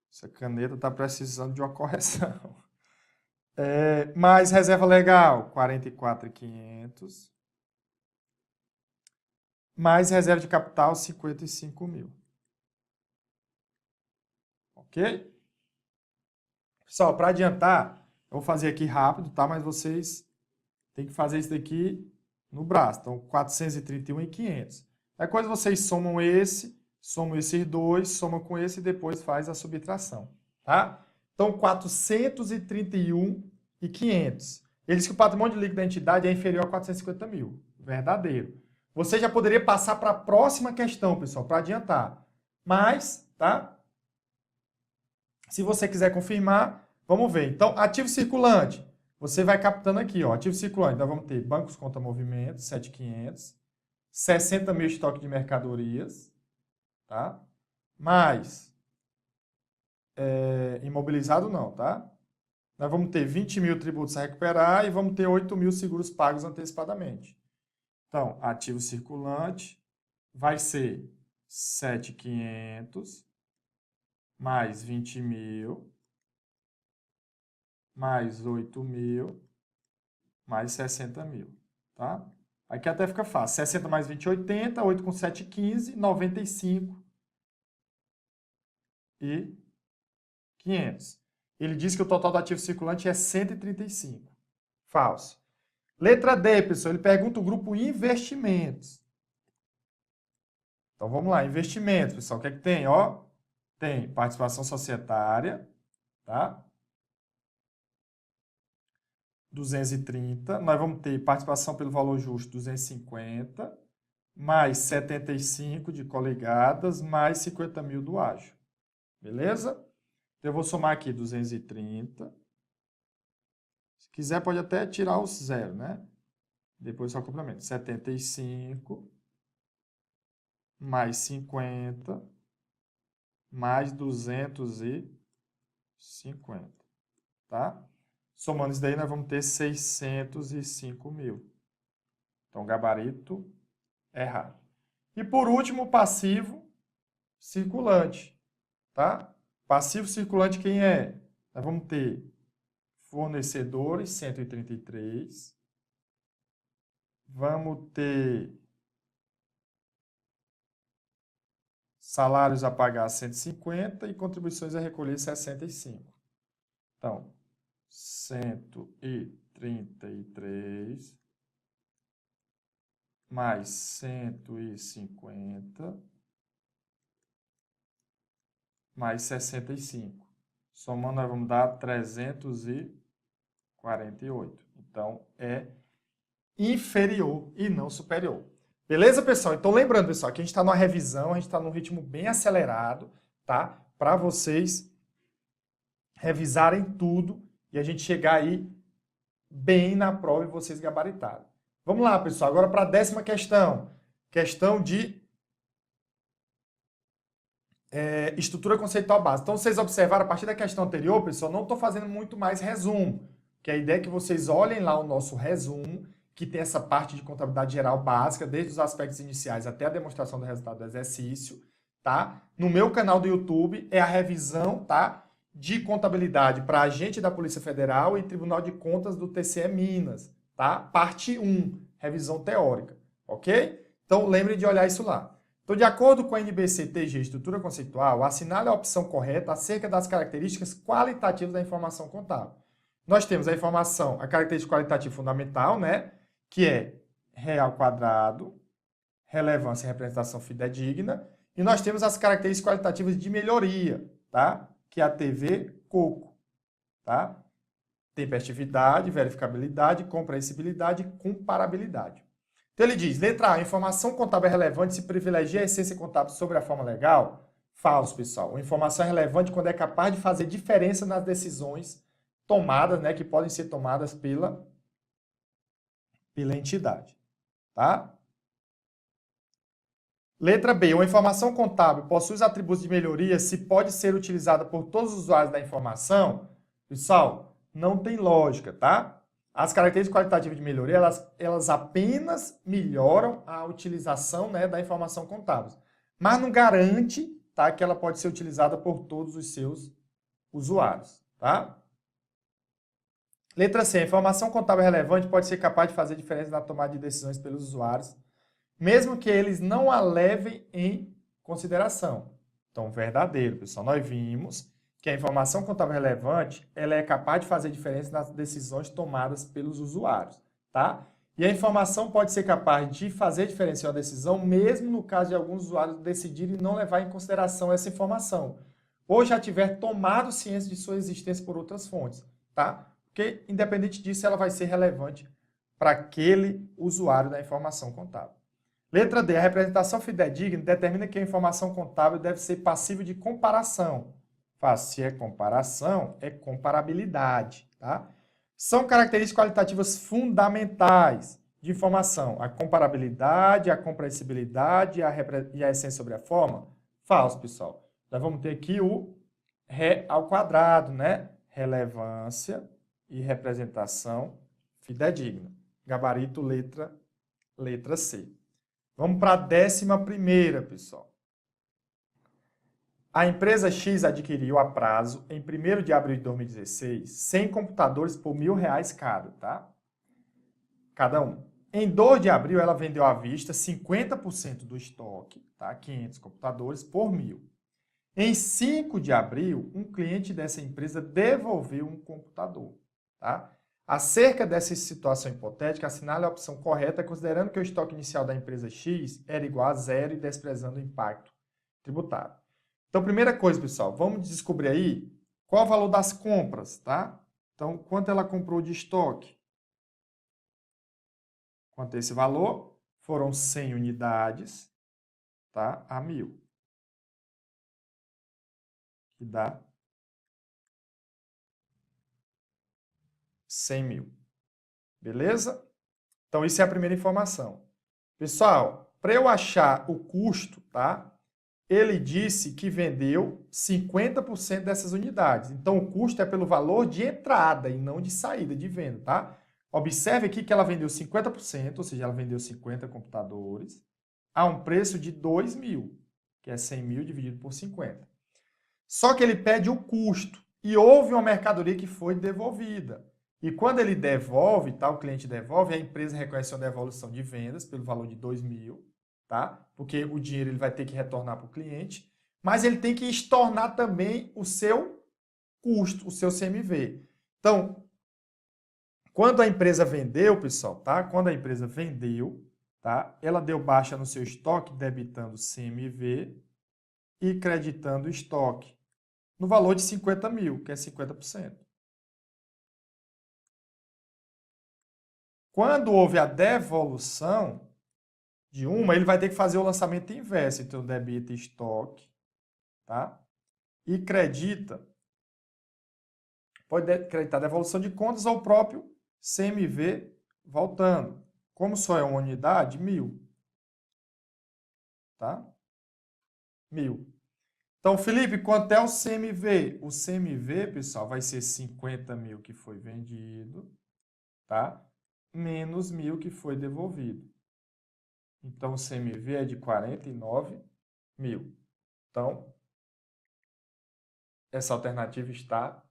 essa caneta está precisando de uma correção. Mais reserva legal, 44.500. Mais reserva de capital, 55 mil. Ok? Pessoal, para adiantar, eu vou fazer aqui rápido, tá? Mas vocês têm que fazer isso daqui no braço. Então, 431.500. Aí, quando vocês somam esses dois, somam com esse e depois faz a subtração, tá? Então, 431.500. Ele diz que o patrimônio líquido da entidade é inferior a 450 mil. Verdadeiro. Você já poderia passar para a próxima questão, pessoal, para adiantar. Mas, tá? Se você quiser confirmar, vamos ver. Então, ativo circulante. Você vai captando aqui, ó. Ativo circulante. Nós vamos ter bancos contra movimento, 7.500. 60 mil estoque de mercadorias, tá? Mais imobilizado não, tá? Nós vamos ter 20 mil tributos a recuperar e vamos ter 8 mil seguros pagos antecipadamente. Então, ativo circulante vai ser 7.500 mais 20 mil mais 8 mil mais 60 mil, tá? Aqui até fica fácil. 60 mais 20, 80. 8 com 7, 15. 95 e 500. Ele diz que o total do ativo circulante é 135. Falso. Letra D, pessoal. Ele pergunta o grupo investimentos. Então, vamos lá. Investimentos, pessoal. O que é que tem? Ó, tem participação societária, tá? 230. Nós vamos ter participação pelo valor justo, 250. Mais 75 de coligadas, mais 50 mil do ágio. Beleza? Então, eu vou somar aqui 230. Se quiser, pode até tirar o zero, né? Depois só complemento. 75 mais 50 mais 250. Tá? Somando isso daí, nós vamos ter 605 mil. Então, gabarito errado. E por último, o passivo circulante. Tá? Passivo circulante quem é? Nós vamos ter fornecedores, 133. Vamos ter salários a pagar, 150. E contribuições a recolher, 65. Então, 133 mais 150 mais 65. Somando, nós vamos dar 348. Então, é inferior e não superior. Beleza, pessoal? Então, lembrando, pessoal, que a gente está numa revisão, a gente está num ritmo bem acelerado, tá? Para vocês revisarem tudo e a gente chegar aí bem na prova e vocês gabaritarem. Vamos lá, pessoal. Agora para a 10ª questão. Questão de estrutura conceitual básica. Então, vocês observaram, a partir da questão anterior, pessoal, não estou fazendo muito mais resumo, que a ideia é que vocês olhem lá o nosso resumo, que tem essa parte de contabilidade geral básica, desde os aspectos iniciais até a demonstração do resultado do exercício, tá? No meu canal do YouTube é a revisão, tá? De contabilidade para agente da Polícia Federal e Tribunal de Contas do TCE Minas, tá? Parte 1, revisão teórica, ok? Então, lembre de olhar isso lá. Então, de acordo com a NBC-TG Estrutura Conceitual, assinale a opção correta acerca das características qualitativas da informação contábil. Nós temos a informação, a característica qualitativa fundamental, né, que é real quadrado, relevância e representação fidedigna, e nós temos as características qualitativas de melhoria, tá? Que é a TV Coco, tá? Tempestividade, verificabilidade, comprehensibilidade e comparabilidade. Então ele diz, letra A, a informação contábil é relevante se privilegia a essência contábil sobre a forma legal? Falso, pessoal. A informação é relevante quando é capaz de fazer diferença nas decisões tomadas, né, que podem ser tomadas pela entidade, tá? Letra B, uma informação contábil possui os atributos de melhoria se pode ser utilizada por todos os usuários da informação? Pessoal, não tem lógica, tá? As características qualitativas de melhoria, elas apenas melhoram a utilização, né, da informação contábil, mas não garante, tá, que ela pode ser utilizada por todos os seus usuários, tá? Letra C, a informação contábil relevante pode ser capaz de fazer diferença na tomada de decisões pelos usuários, mesmo que eles não a levem em consideração. Então, verdadeiro, pessoal. Nós vimos que a informação contábil relevante, ela é capaz de fazer diferença nas decisões tomadas pelos usuários, tá? E a informação pode ser capaz de fazer diferença em uma decisão, mesmo no caso de alguns usuários decidirem não levar em consideração essa informação, ou já tiver tomado ciência de sua existência por outras fontes, tá? Porque, independente disso, ela vai ser relevante para aquele usuário da informação contábil. Letra D, a representação fidedigna determina que a informação contábil deve ser passível de comparação. Se é comparação, é comparabilidade, tá? São características qualitativas fundamentais de informação. A comparabilidade, a comprehensibilidade e a essência sobre a forma? Falso, pessoal. Nós vamos ter aqui o Ré ao quadrado, né? Relevância e representação fidedigna. Gabarito, letra C. Vamos para a 11ª, pessoal. A empresa X adquiriu a prazo, em 1º de abril de 2016, 100 computadores por R$1.000 cada, tá? Cada um. Em 2 de abril, ela vendeu à vista 50% do estoque, tá? 500 computadores por 1.000. Em 5 de abril, um cliente dessa empresa devolveu um computador, tá? Acerca dessa situação hipotética, assinale a opção correta, considerando que o estoque inicial da empresa X era igual a 0 e desprezando o impacto tributário. Então, primeira coisa, pessoal, vamos descobrir aí qual o valor das compras, tá? Então, quanto ela comprou de estoque? Quanto é esse valor? Foram 100 unidades, tá? A 1.000. Que dá 100.000. Beleza? Então, isso é a primeira informação. Pessoal, para eu achar o custo, tá? Ele disse que vendeu 50% dessas unidades. Então, o custo é pelo valor de entrada e não de saída de venda, tá? Observe aqui que ela vendeu 50%, ou seja, ela vendeu 50 computadores, a um preço de 2.000, que é 100.000 dividido por 50. Só que ele pede o custo e houve uma mercadoria que foi devolvida. E quando ele devolve, tá? O cliente devolve, a empresa reconhece uma devolução de vendas pelo valor de 2.000, tá? Porque o dinheiro ele vai ter que retornar para o cliente, mas ele tem que estornar também o seu custo, o seu CMV. Então, quando a empresa vendeu, pessoal, tá? Quando a empresa vendeu, tá? Ela deu baixa no seu estoque, debitando CMV e creditando o estoque no valor de 50.000, que é 50%. Quando houve a devolução de uma, ele vai ter que fazer o lançamento inverso. Então, debita estoque, tá? E credita, pode creditar devolução de contas ou o próprio CMV voltando. Como só é uma unidade, 1.000. Tá? 1.000. Então, Felipe, quanto é o CMV? O CMV, pessoal, vai ser 50.000 que foi vendido, tá? Menos 1.000 que foi devolvido. Então, o CMV é de 49.000. Então, essa alternativa está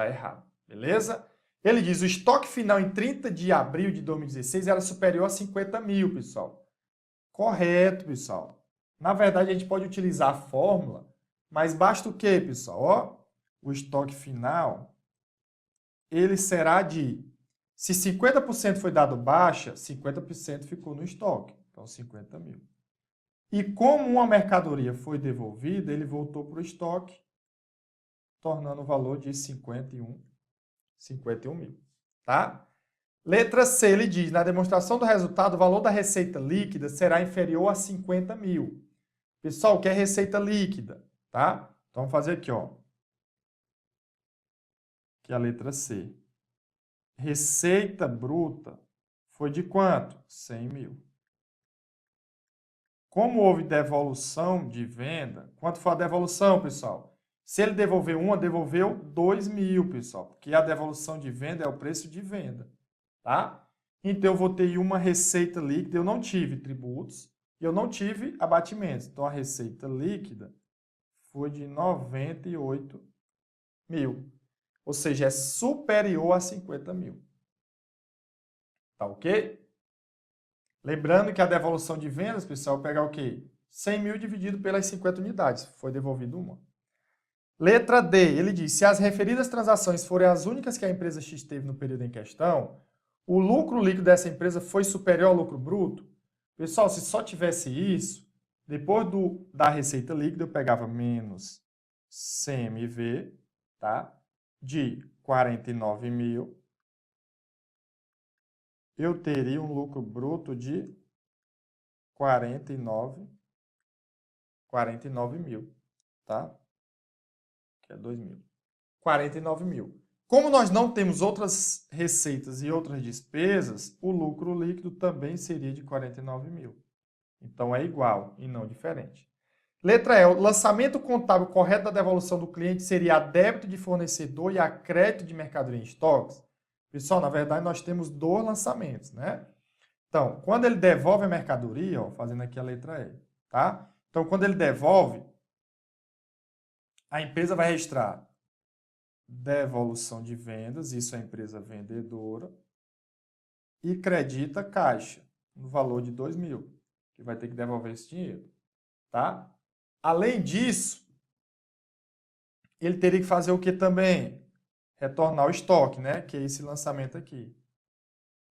errada, beleza? Ele diz, o estoque final em 30 de abril de 2016 era superior a 50.000, pessoal. Correto, pessoal. Na verdade, a gente pode utilizar a fórmula, mas basta o quê, pessoal? Ó, o estoque final, ele será de, se 50% foi dado baixa, 50% ficou no estoque, então 50 mil. E como uma mercadoria foi devolvida, ele voltou para o estoque, tornando o valor de 51 mil, tá? Letra C, ele diz, na demonstração do resultado, o valor da receita líquida será inferior a 50 mil. Pessoal, o que é receita líquida, tá? Então, vamos fazer aqui, ó. Que é a letra C. Receita bruta foi de quanto? 100 mil. Como houve devolução de venda, quanto foi a devolução, pessoal? Se ele devolveu uma, devolveu 2 mil, pessoal, porque a devolução de venda é o preço de venda, tá? Então, eu vou ter uma receita líquida, eu não tive tributos e eu não tive abatimentos. Então, a receita líquida foi de 98 mil, ou seja, é superior a 50 mil. Tá ok? Lembrando que a devolução de vendas, pessoal, pegar o quê? 100 mil dividido pelas 50 unidades. Foi devolvido uma. Letra D, ele diz, se as referidas transações forem as únicas que a empresa X teve no período em questão, o lucro líquido dessa empresa foi superior ao lucro bruto? Pessoal, se só tivesse isso, depois da receita líquida, eu pegava menos CMV, tá? De 49 mil, eu teria um lucro bruto de 49 mil, tá? Que é 2 mil. 49 mil. Como nós não temos outras receitas e outras despesas, o lucro líquido também seria de 49 mil. Então, é igual e não diferente. Letra E, o lançamento contábil correto da devolução do cliente seria a débito de fornecedor e a crédito de mercadoria em estoques? Pessoal, na verdade, nós temos dois lançamentos, né? Então, quando ele devolve a mercadoria, ó, fazendo aqui a letra E, tá? Então, quando ele devolve, a empresa vai registrar devolução de vendas, isso é a empresa vendedora, e credita caixa no valor de 2 mil, que vai ter que devolver esse dinheiro, tá? Além disso, ele teria que fazer o que também? Retornar o estoque, né? Que é esse lançamento aqui.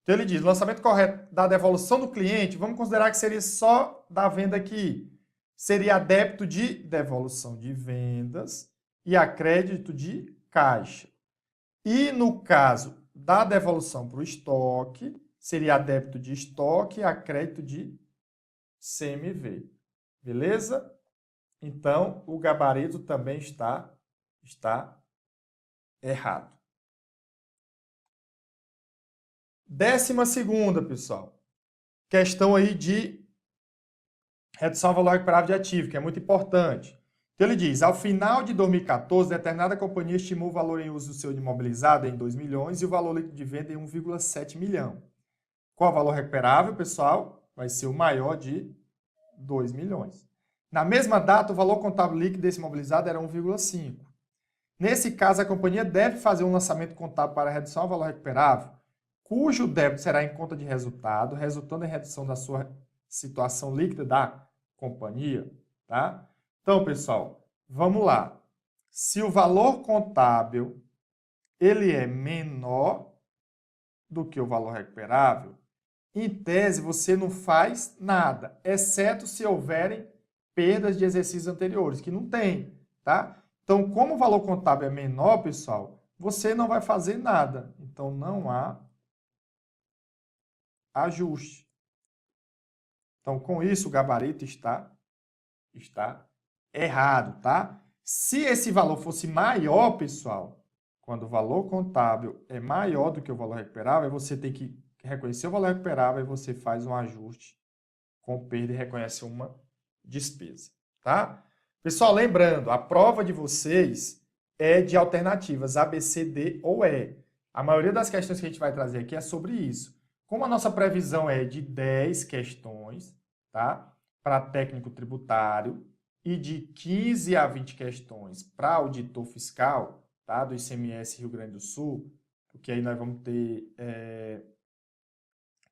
Então ele diz, lançamento correto da devolução do cliente, vamos considerar que seria só da venda aqui. Seria a débito de devolução de vendas e a crédito de caixa. E no caso da devolução para o estoque, seria a débito de estoque e a crédito de CMV. Beleza? Então, o gabarito também está errado. 12ª, pessoal. Questão aí de redução ao valor recuperável de ativo, que é muito importante. Então, ele diz, ao final de 2014, determinada companhia estimou o valor em uso do seu imobilizado em 2 milhões e o valor líquido de venda em 1,7 milhão. Qual o valor recuperável, pessoal? Vai ser o maior de 2 milhões. Na mesma data, o valor contábil líquido desse imobilizado era 1,5. Nesse caso, a companhia deve fazer um lançamento contábil para redução ao valor recuperável, cujo débito será em conta de resultado, resultando em redução da sua situação líquida da companhia, tá? Então, pessoal, vamos lá. Se o valor contábil ele é menor do que o valor recuperável, em tese você não faz nada, exceto se houverem perdas de exercícios anteriores, que não tem, tá? Então, como o valor contábil é menor, pessoal, você não vai fazer nada. Então, não há ajuste. Então, com isso, o gabarito está errado, tá? Se esse valor fosse maior, pessoal, quando o valor contábil é maior do que o valor recuperável, você tem que reconhecer o valor recuperável e você faz um ajuste com perda e reconhece uma despesa, tá? Pessoal, lembrando, a prova de vocês é de alternativas A, B, C, D ou E. A maioria das questões que a gente vai trazer aqui é sobre isso. Como a nossa previsão é de 10 questões, tá? Para técnico tributário e de 15 a 20 questões para auditor fiscal, tá? Do ICMS Rio Grande do Sul, porque aí nós vamos ter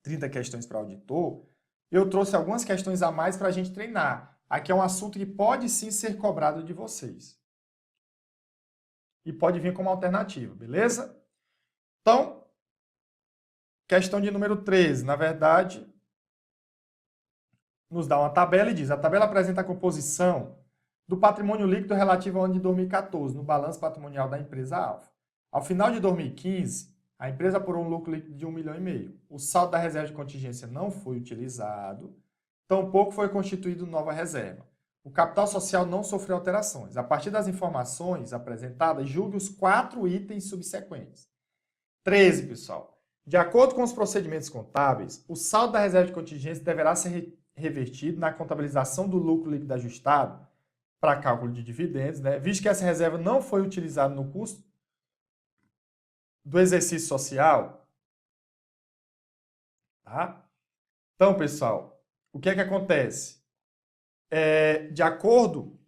30 questões para auditor. eu trouxe algumas questões a mais para a gente treinar. Aqui é um assunto que pode sim ser cobrado de vocês. E pode vir como alternativa, beleza? Então, questão de número 13, na verdade, nos dá uma tabela e diz: a tabela apresenta a composição do patrimônio líquido relativo ao ano de 2014, no balanço patrimonial da empresa Alfa. Ao final de 2015, a empresa apurou um lucro líquido de 1,5 milhão. O saldo da reserva de contingência não foi utilizado, tampouco foi constituído nova reserva. O capital social não sofreu alterações. A partir das informações apresentadas, julgue os 4 itens subsequentes. 13, pessoal. De acordo com os procedimentos contábeis, o saldo da reserva de contingência deverá ser revertido na contabilização do lucro líquido ajustado para cálculo de dividendos, né? Visto que essa reserva não foi utilizada no custo do exercício social. Tá? Então, pessoal, o que é que acontece? De acordo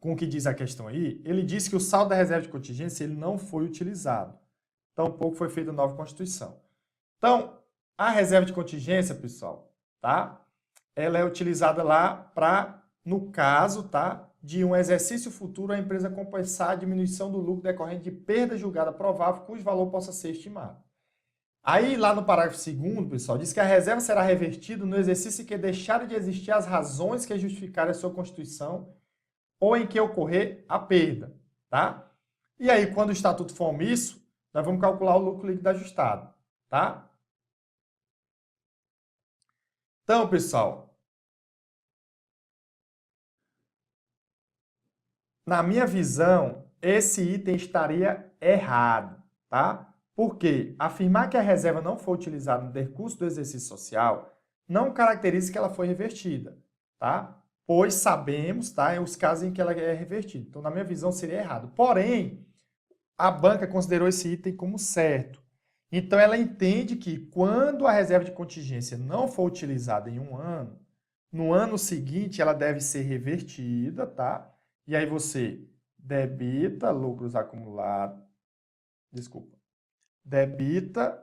com o que diz a questão aí, ele diz que o saldo da reserva de contingência ele não foi utilizado. Tampouco foi feita nova constituição. Então, a reserva de contingência, pessoal, tá? Ela é utilizada lá para, no caso, tá? De um exercício futuro, a empresa compensar a diminuição do lucro decorrente de perda julgada provável, cujo valor possa ser estimado. Aí, lá no parágrafo 2º, pessoal, diz que a reserva será revertida no exercício em que deixarem de existir as razões que justificarem a sua constituição ou em que ocorrer a perda, tá? E aí, quando o estatuto for omisso, nós vamos calcular o lucro líquido ajustado, tá? Então, pessoal, na minha visão, esse item estaria errado, tá? Porque afirmar que a reserva não foi utilizada no decurso do exercício social não caracteriza que ela foi revertida, tá? Pois sabemos, tá, os casos em que ela é revertida. Então, na minha visão, seria errado. Porém, a banca considerou esse item como certo. Então, ela entende que quando a reserva de contingência não for utilizada em um ano, no ano seguinte ela deve ser revertida, tá? E aí você debita lucros acumulados, debita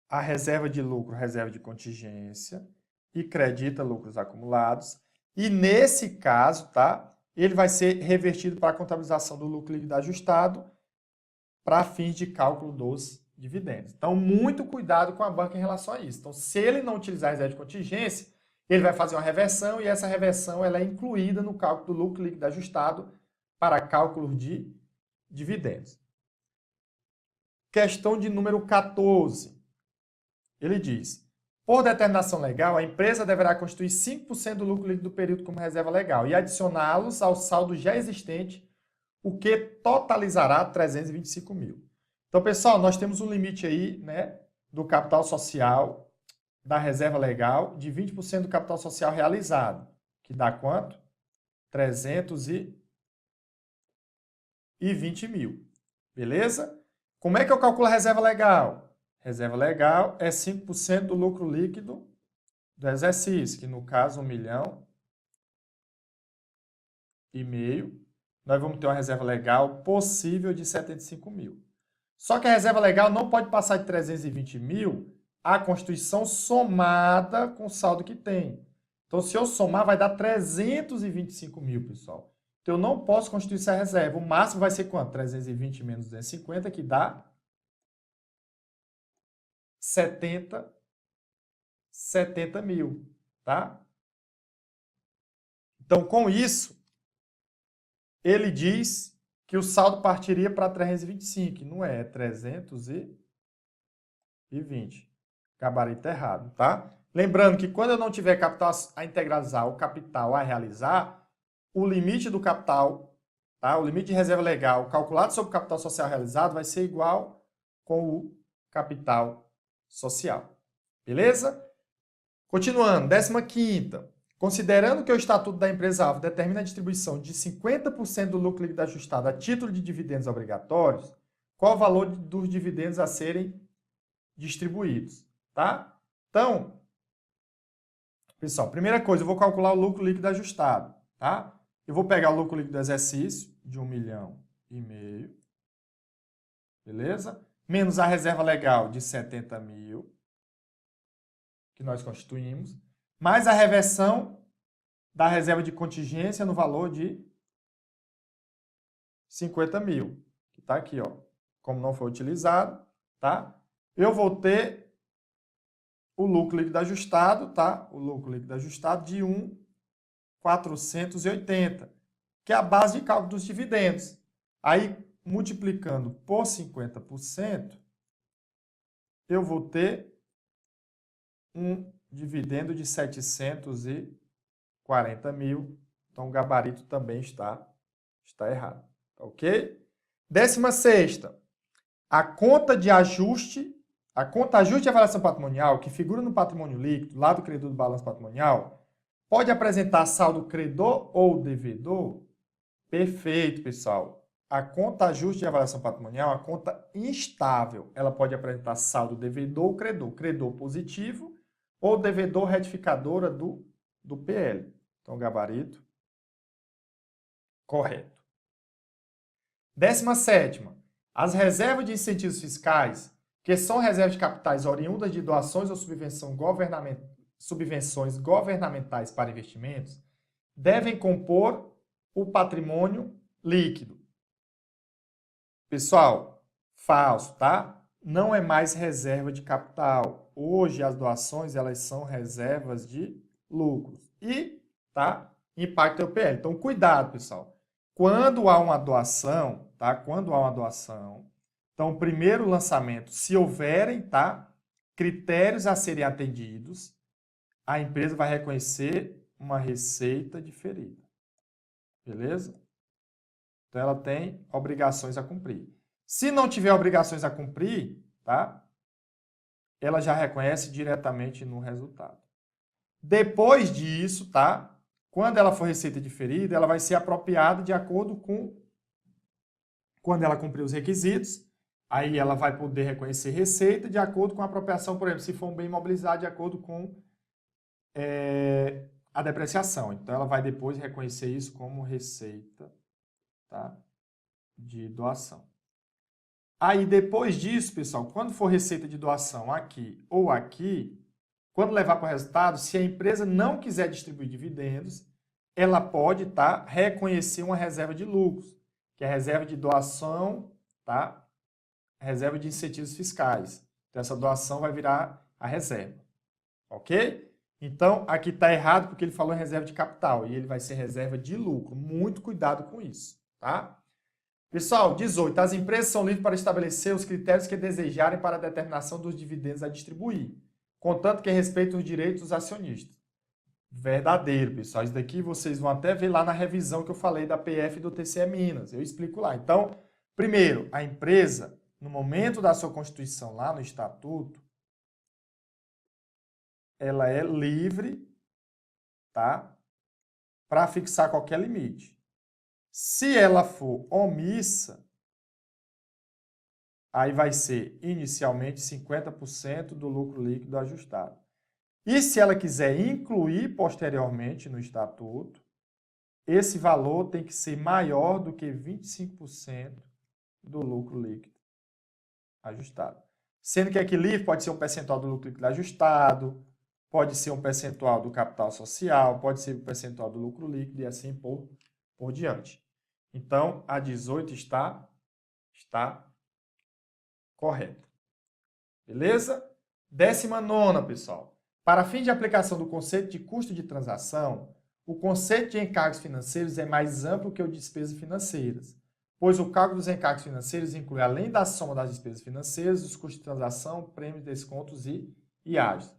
a reserva de lucro, reserva de contingência, e credita lucros acumulados. E nesse caso, tá? Ele vai ser revertido para a contabilização do lucro líquido ajustado para fins de cálculo dos dividendos. Então, muito cuidado com a banca em relação a isso. Então, se ele não utilizar a reserva de contingência, ele vai fazer uma reversão e essa reversão ela é incluída no cálculo do lucro líquido ajustado para cálculo de dividendos. Questão de número 14. Ele diz: por determinação legal, a empresa deverá constituir 5% do lucro líquido do período como reserva legal e adicioná-los ao saldo já existente, o que totalizará 325 mil. Então, pessoal, nós temos um limite aí, né, do capital social, da reserva legal, de 20% do capital social realizado, que dá quanto? 320 mil. Beleza? Como é que eu calculo a reserva legal? Reserva legal é 5% do lucro líquido do exercício, que no caso 1,5 milhão. Nós vamos ter uma reserva legal possível de 75 mil. Só que a reserva legal não pode passar de 320 mil a Constituição somada com o saldo que tem. Então, se eu somar, vai dar 325 mil, pessoal. Então, eu não posso constituir essa reserva. O máximo vai ser quanto? 320 menos 250, que dá 70 mil, tá? Então, com isso, ele diz que o saldo partiria para 325, não é 320. Gabarito errado, tá? Lembrando que quando eu não tiver capital a integralizar, o capital a realizar, o limite do capital, tá? O limite de reserva legal calculado sobre o capital social realizado vai ser igual com o capital social. Beleza? Continuando, 15ª. Considerando que o Estatuto da Empresa-Alvo determina a distribuição de 50% do lucro líquido ajustado a título de dividendos obrigatórios, qual o valor dos dividendos a serem distribuídos, tá? Então, pessoal, primeira coisa, eu vou calcular o lucro líquido ajustado, tá? Eu vou pegar o lucro líquido do exercício de 1,5 milhão, beleza? menos a reserva legal de 70 mil, que nós constituímos, mais a reversão da reserva de contingência no valor de 50 mil, que está aqui, ó. Como não foi utilizado, tá? Eu vou ter o lucro líquido ajustado, tá? O lucro líquido ajustado de 1.480, que é a base de cálculo dos dividendos. Aí, multiplicando por 50%, eu vou ter um dividendo de 740 mil. Então, o gabarito também está errado. Ok? 16ª. A conta ajuste de avaliação patrimonial, que figura no patrimônio líquido, lá do credor do balanço patrimonial, pode apresentar saldo credor ou devedor? Perfeito, pessoal. A conta ajuste de avaliação patrimonial é uma conta instável. Ela pode apresentar saldo devedor ou credor. Credor positivo ou devedor retificadora do PL. Então, gabarito correto. 17ª. As reservas de incentivos fiscais, que são reservas de capitais oriundas de doações ou subvenções governamentais para investimentos, devem compor o patrimônio líquido. Pessoal, falso, tá? Não é mais reserva de capital. Hoje as doações, elas são reservas de lucros. E, tá? Impacta o PL. Então, cuidado, pessoal. Quando há uma doação, tá? Quando há uma doação, então, o primeiro lançamento, se houverem, tá? Critérios a serem atendidos, a empresa vai reconhecer uma receita diferida. Beleza? Então, ela tem obrigações a cumprir. Se não tiver obrigações a cumprir, tá? Ela já reconhece diretamente no resultado. Depois disso, tá? Quando ela for receita diferida, ela vai ser apropriada de acordo com quando ela cumprir os requisitos. Aí ela vai poder reconhecer receita de acordo com a apropriação, por exemplo, se for um bem imobilizado, de acordo com a depreciação. Então, ela vai depois reconhecer isso como receita, tá? De doação. Aí, depois disso, pessoal, quando for receita de doação aqui ou aqui, quando levar para o resultado, se a empresa não quiser distribuir dividendos, ela pode, tá, reconhecer uma reserva de lucros, que é a reserva de doação, tá? Reserva de incentivos fiscais. Então, essa doação vai virar a reserva. Ok? Então, aqui está errado porque ele falou em reserva de capital e ele vai ser reserva de lucro. Muito cuidado com isso, tá? Pessoal, 18. As empresas são livres para estabelecer os critérios que desejarem para a determinação dos dividendos a distribuir, contanto que respeitem os direitos dos acionistas. Verdadeiro, pessoal. Isso daqui vocês vão até ver lá na revisão que eu falei da PF e do TCE Minas. Eu explico lá. Então, primeiro, a empresa, no momento da sua constituição lá no estatuto, ela é livre, tá? Para fixar qualquer limite. Se ela for omissa, aí vai ser inicialmente 50% do lucro líquido ajustado. E se ela quiser incluir posteriormente no estatuto, esse valor tem que ser maior do que 25% do lucro líquido ajustado. Sendo que aqui livre pode ser um percentual do lucro líquido ajustado, pode ser um percentual do capital social, pode ser um percentual do lucro líquido e assim por diante. Então, a 18 está correta. Beleza? 19ª, pessoal. Para fim de aplicação do conceito de custo de transação, o conceito de encargos financeiros é mais amplo que o de despesas financeiras, pois o cálculo dos encargos financeiros inclui, além da soma das despesas financeiras, os custos de transação, prêmios, descontos e ágios.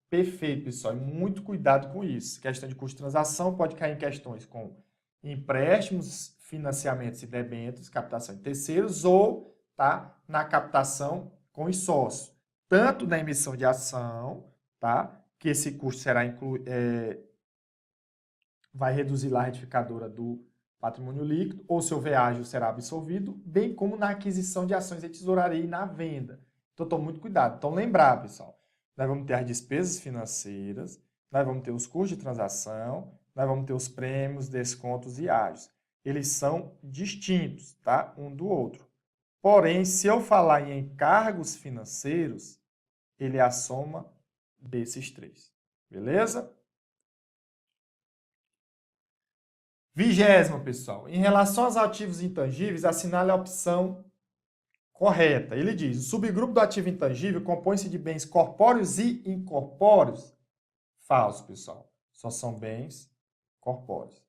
Perfeito, pessoal. E muito cuidado com isso. Questão de custo de transação pode cair em questões com empréstimos, financiamentos e debêntures, captação de terceiros ou, tá, na captação com os sócios. Tanto na emissão de ação, tá, que esse custo será vai reduzir lá a retificadora do patrimônio líquido, ou se houver ágio será absorvido, bem como na aquisição de ações de tesouraria e na venda. Então, tome muito cuidado. Então, lembrar, pessoal, nós vamos ter as despesas financeiras, nós vamos ter os custos de transação, nós vamos ter os prêmios, descontos e ágios. Eles são distintos, tá? Um do outro. Porém, se eu falar em encargos financeiros, ele é a soma desses três. Beleza? 20º, pessoal. Em relação aos ativos intangíveis, assinale a opção correta. Ele diz: o subgrupo do ativo intangível compõe-se de bens corpóreos e incorpóreos. Falso, pessoal. Só são bens corpóreos.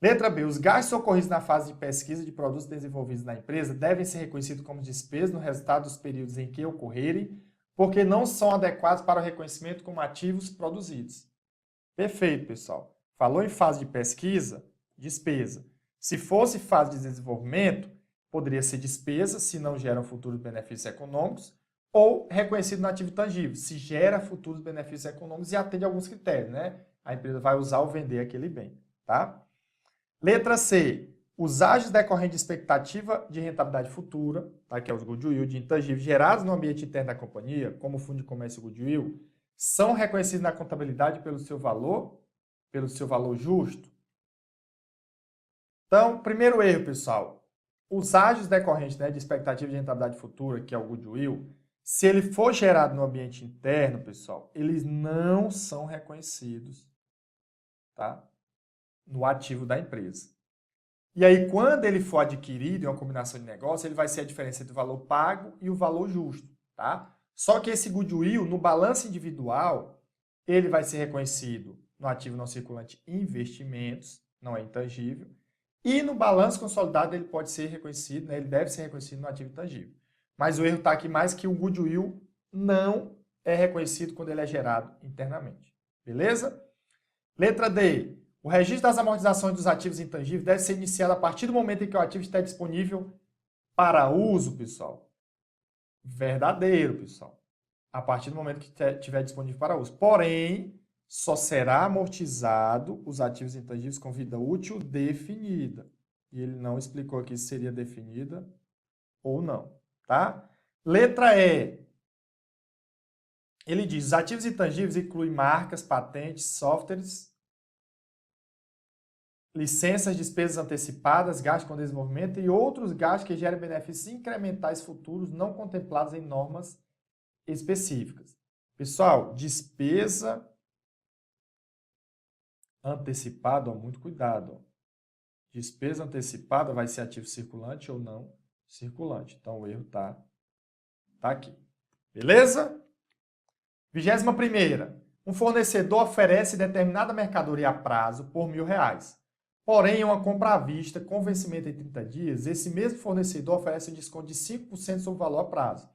Letra B. Os gastos ocorridos na fase de pesquisa de produtos desenvolvidos na empresa devem ser reconhecidos como despesas no resultado dos períodos em que ocorrerem, porque não são adequados para o reconhecimento como ativos produzidos. Perfeito, pessoal. Falou em fase de pesquisa, despesa. Se fosse fase de desenvolvimento, poderia ser despesa, se não geram futuros benefícios econômicos, ou reconhecido no ativo tangível, se gera futuros benefícios econômicos e atende a alguns critérios, né? A empresa vai usar ou vender aquele bem, tá? Letra C. Os ágios decorrentes de expectativa de rentabilidade futura, tá? Que é os goodwill de intangíveis gerados no ambiente interno da companhia, como o fundo de comércio goodwill, são reconhecidos na contabilidade pelo seu valor justo. Então, primeiro erro, pessoal. Os ágios decorrentes, né, de expectativa de rentabilidade futura, que é o goodwill, se ele for gerado no ambiente interno, pessoal, eles não são reconhecidos, tá, no ativo da empresa. E aí, quando ele for adquirido em uma combinação de negócio, ele vai ser a diferença entre o valor pago e o valor justo, tá? Só que esse goodwill, no balanço individual, ele vai ser reconhecido no ativo não circulante investimentos, não é intangível, e no balanço consolidado ele pode ser reconhecido, né? Ele deve ser reconhecido no ativo intangível. Mas o erro está aqui mais que o goodwill não é reconhecido quando ele é gerado internamente. Beleza? Letra D. O registro das amortizações dos ativos intangíveis deve ser iniciado a partir do momento em que o ativo está disponível para uso, pessoal. Verdadeiro, pessoal. A partir do momento que estiver disponível para uso. Porém, só será amortizado os ativos intangíveis com vida útil definida. E ele não explicou aqui se seria definida ou não, tá? Letra E. Ele diz: os ativos intangíveis incluem marcas, patentes, softwares, licenças, despesas antecipadas, gastos com desenvolvimento e outros gastos que gerem benefícios incrementais futuros não contemplados em normas específicas. Pessoal, despesa antecipada, ó, muito cuidado. Ó. Despesa antecipada vai ser ativo circulante ou não circulante. Então, o erro tá aqui. Beleza? 21ª. Um fornecedor oferece determinada mercadoria a prazo por R$1.000. Porém, em uma compra à vista, com vencimento em 30 dias, esse mesmo fornecedor oferece um desconto de 5% sobre o valor a prazo.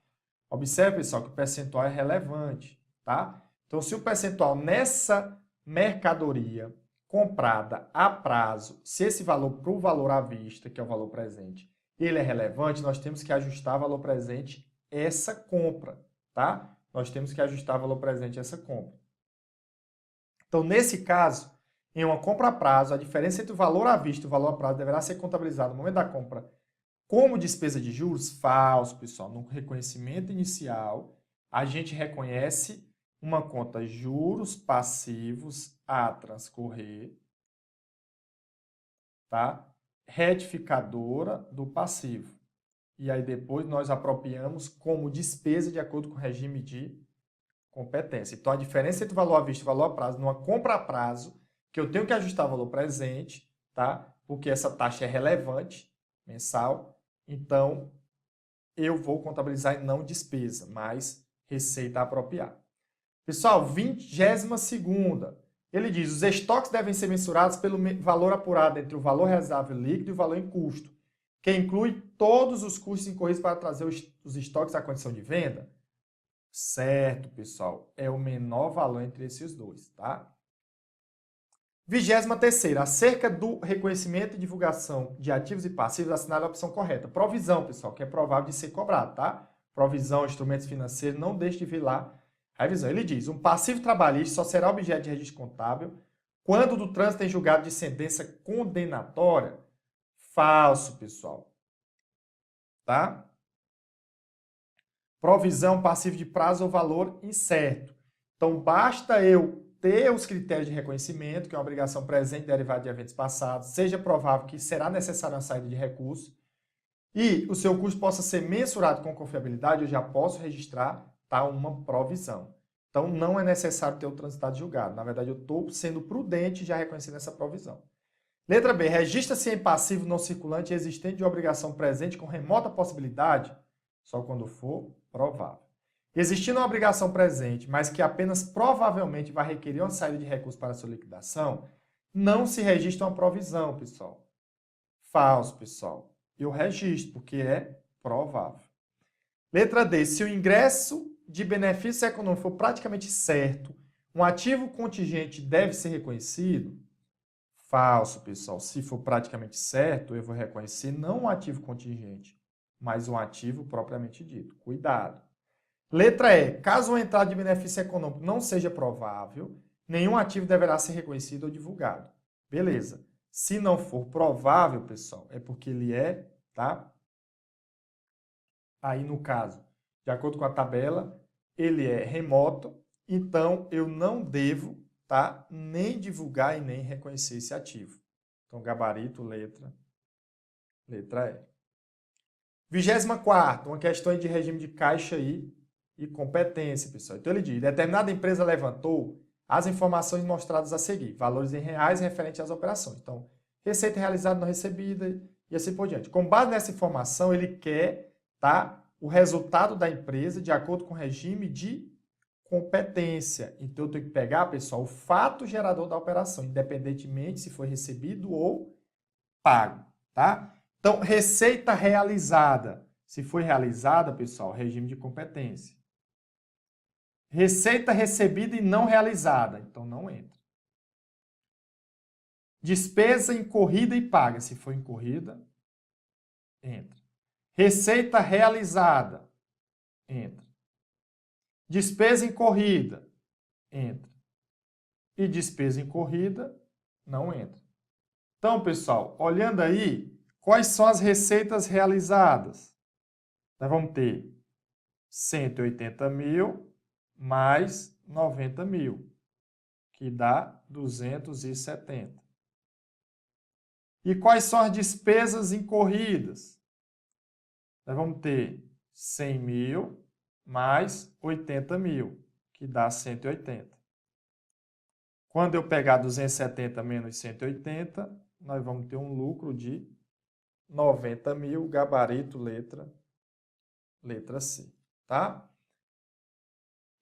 Observe, pessoal, que o percentual é relevante, tá? Então, se o percentual nessa mercadoria comprada a prazo, se esse valor para o valor à vista, que é o valor presente, ele é relevante, nós temos que ajustar valor presente essa compra, tá? Nós temos que ajustar valor presente essa compra. Então, nesse caso, em uma compra a prazo, a diferença entre o valor à vista e o valor a prazo deverá ser contabilizado no momento da compra como despesa de juros. Falso, pessoal. No reconhecimento inicial, a gente reconhece uma conta juros passivos a transcorrer, tá? Retificadora do passivo. E aí depois nós apropriamos como despesa de acordo com o regime de competência. Então, a diferença entre o valor à vista e o valor a prazo, numa compra a prazo, que eu tenho que ajustar o valor presente, tá? Porque essa taxa é relevante, mensal, então eu vou contabilizar e não despesa, mas receita apropriada. Pessoal, 22ª. Ele diz: os estoques devem ser mensurados pelo valor apurado entre o valor realizável líquido e o valor em custo, que inclui todos os custos incorridos para trazer os estoques à condição de venda. Certo, pessoal. É o menor valor entre esses dois, tá? 23ª. Acerca do reconhecimento e divulgação de ativos e passivos, assinale a opção correta. Provisão, pessoal, que é provável de ser cobrado, tá? Provisão, instrumentos financeiros, não deixe de vir lá a revisão. Ele diz: um passivo trabalhista só será objeto de registro contábil quando do trânsito em julgado de sentença condenatória. Falso, pessoal. Tá? Provisão, passivo de prazo ou valor incerto. Então, basta eu ter os critérios de reconhecimento, que é uma obrigação presente derivada de eventos passados, seja provável que será necessária uma saída de recurso, e o seu custo possa ser mensurado com confiabilidade, eu já posso registrar, tá, uma provisão. Então, não é necessário ter o transitado julgado. Na verdade, eu estou sendo prudente já reconhecendo essa provisão. Letra B. Registra-se em passivo não circulante existente de obrigação presente com remota possibilidade, só quando for provável. Existindo uma obrigação presente, mas que apenas provavelmente vai requerer uma saída de recurso para sua liquidação, não se registra uma provisão, pessoal. Falso, pessoal. Eu registro, porque é provável. Letra D. Se o ingresso de benefício econômico for praticamente certo, um ativo contingente deve ser reconhecido? Falso, pessoal. Se for praticamente certo, eu vou reconhecer não um ativo contingente, mas um ativo propriamente dito. Cuidado. Letra E. Caso uma entrada de benefício econômico não seja provável, nenhum ativo deverá ser reconhecido ou divulgado. Beleza. Se não for provável, pessoal, é porque ele é, tá? Aí, no caso, de acordo com a tabela, ele é remoto, então eu não devo, tá, nem divulgar e nem reconhecer esse ativo. Então, gabarito, letra E. 24ª, uma questão de regime de caixa e competência, pessoal. Então, ele diz, determinada empresa levantou as informações mostradas a seguir, valores em reais referentes às operações. Então, receita realizada não recebida e assim por diante. Com base nessa informação, ele quer, tá, o resultado da empresa de acordo com o regime de competência. Então, eu tenho que pegar, pessoal, o fato gerador da operação, independentemente se foi recebido ou pago, tá? Então, receita realizada. Se foi realizada, pessoal, regime de competência. Receita recebida e não realizada. Então, não entra. Despesa incorrida e paga. Se for incorrida, entra. Receita realizada. Entra. Despesa incorrida. Entra. E despesa incorrida não entra. Então, pessoal, olhando aí, quais são as receitas realizadas? Nós vamos ter 180 mil mais 90 mil, que dá 270. E quais são as despesas incorridas? Nós vamos ter 100 mil mais 80 mil, que dá 180. Quando eu pegar 270 menos 180, nós vamos ter um lucro de 90 mil, gabarito, letra C, tá?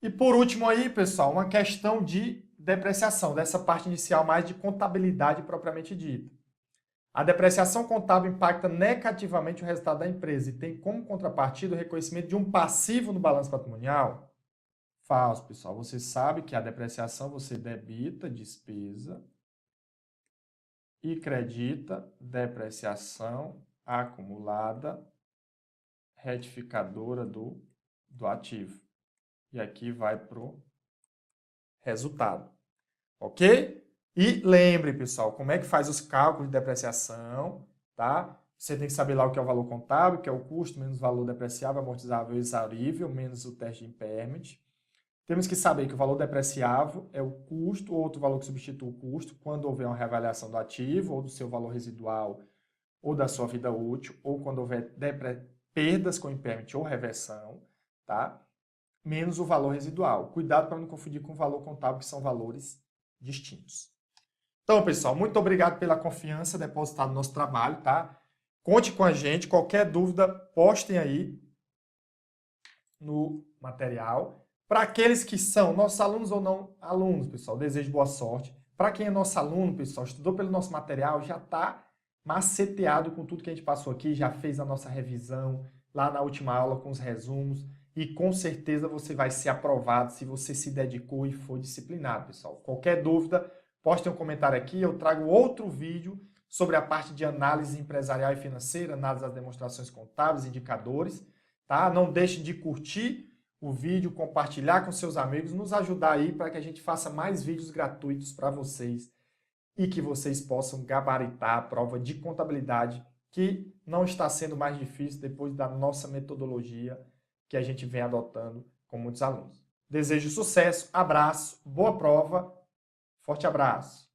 E por último aí, pessoal, uma questão de depreciação, dessa parte inicial mais de contabilidade propriamente dita. A depreciação contábil impacta negativamente o resultado da empresa e tem como contrapartida o reconhecimento de um passivo no balanço patrimonial? Falso, pessoal. Você sabe que a depreciação você debita despesa e credita depreciação acumulada retificadora do ativo. E aqui vai para o resultado. Ok? E lembre, pessoal, como é que faz os cálculos de depreciação, tá? Você tem que saber lá o que é o valor contábil, que é o custo menos o valor depreciável, amortizável e exaurível, menos o teste de impairment. Temos que saber que o valor depreciável é o custo, outro valor que substitui o custo, quando houver uma reavaliação do ativo, ou do seu valor residual, ou da sua vida útil, ou quando houver perdas com impairment ou reversão, tá? Menos o valor residual. Cuidado para não confundir com o valor contábil, que são valores distintos. Então, pessoal, muito obrigado pela confiança depositada no nosso trabalho, tá? Conte com a gente. Qualquer dúvida, postem aí no material. Para aqueles que são nossos alunos ou não alunos, pessoal, desejo boa sorte. Para quem é nosso aluno, pessoal, estudou pelo nosso material, já está maceteado com tudo que a gente passou aqui, já fez a nossa revisão lá na última aula com os resumos e com certeza você vai ser aprovado se você se dedicou e for disciplinado, pessoal. Qualquer dúvida, poste um comentário aqui, eu trago outro vídeo sobre a parte de análise empresarial e financeira, análise das demonstrações contábeis, indicadores, tá? Não deixe de curtir o vídeo, compartilhar com seus amigos, nos ajudar aí para que a gente faça mais vídeos gratuitos para vocês e que vocês possam gabaritar a prova de contabilidade, que não está sendo mais difícil depois da nossa metodologia que a gente vem adotando com muitos alunos. Desejo sucesso, abraço, boa prova, forte abraço!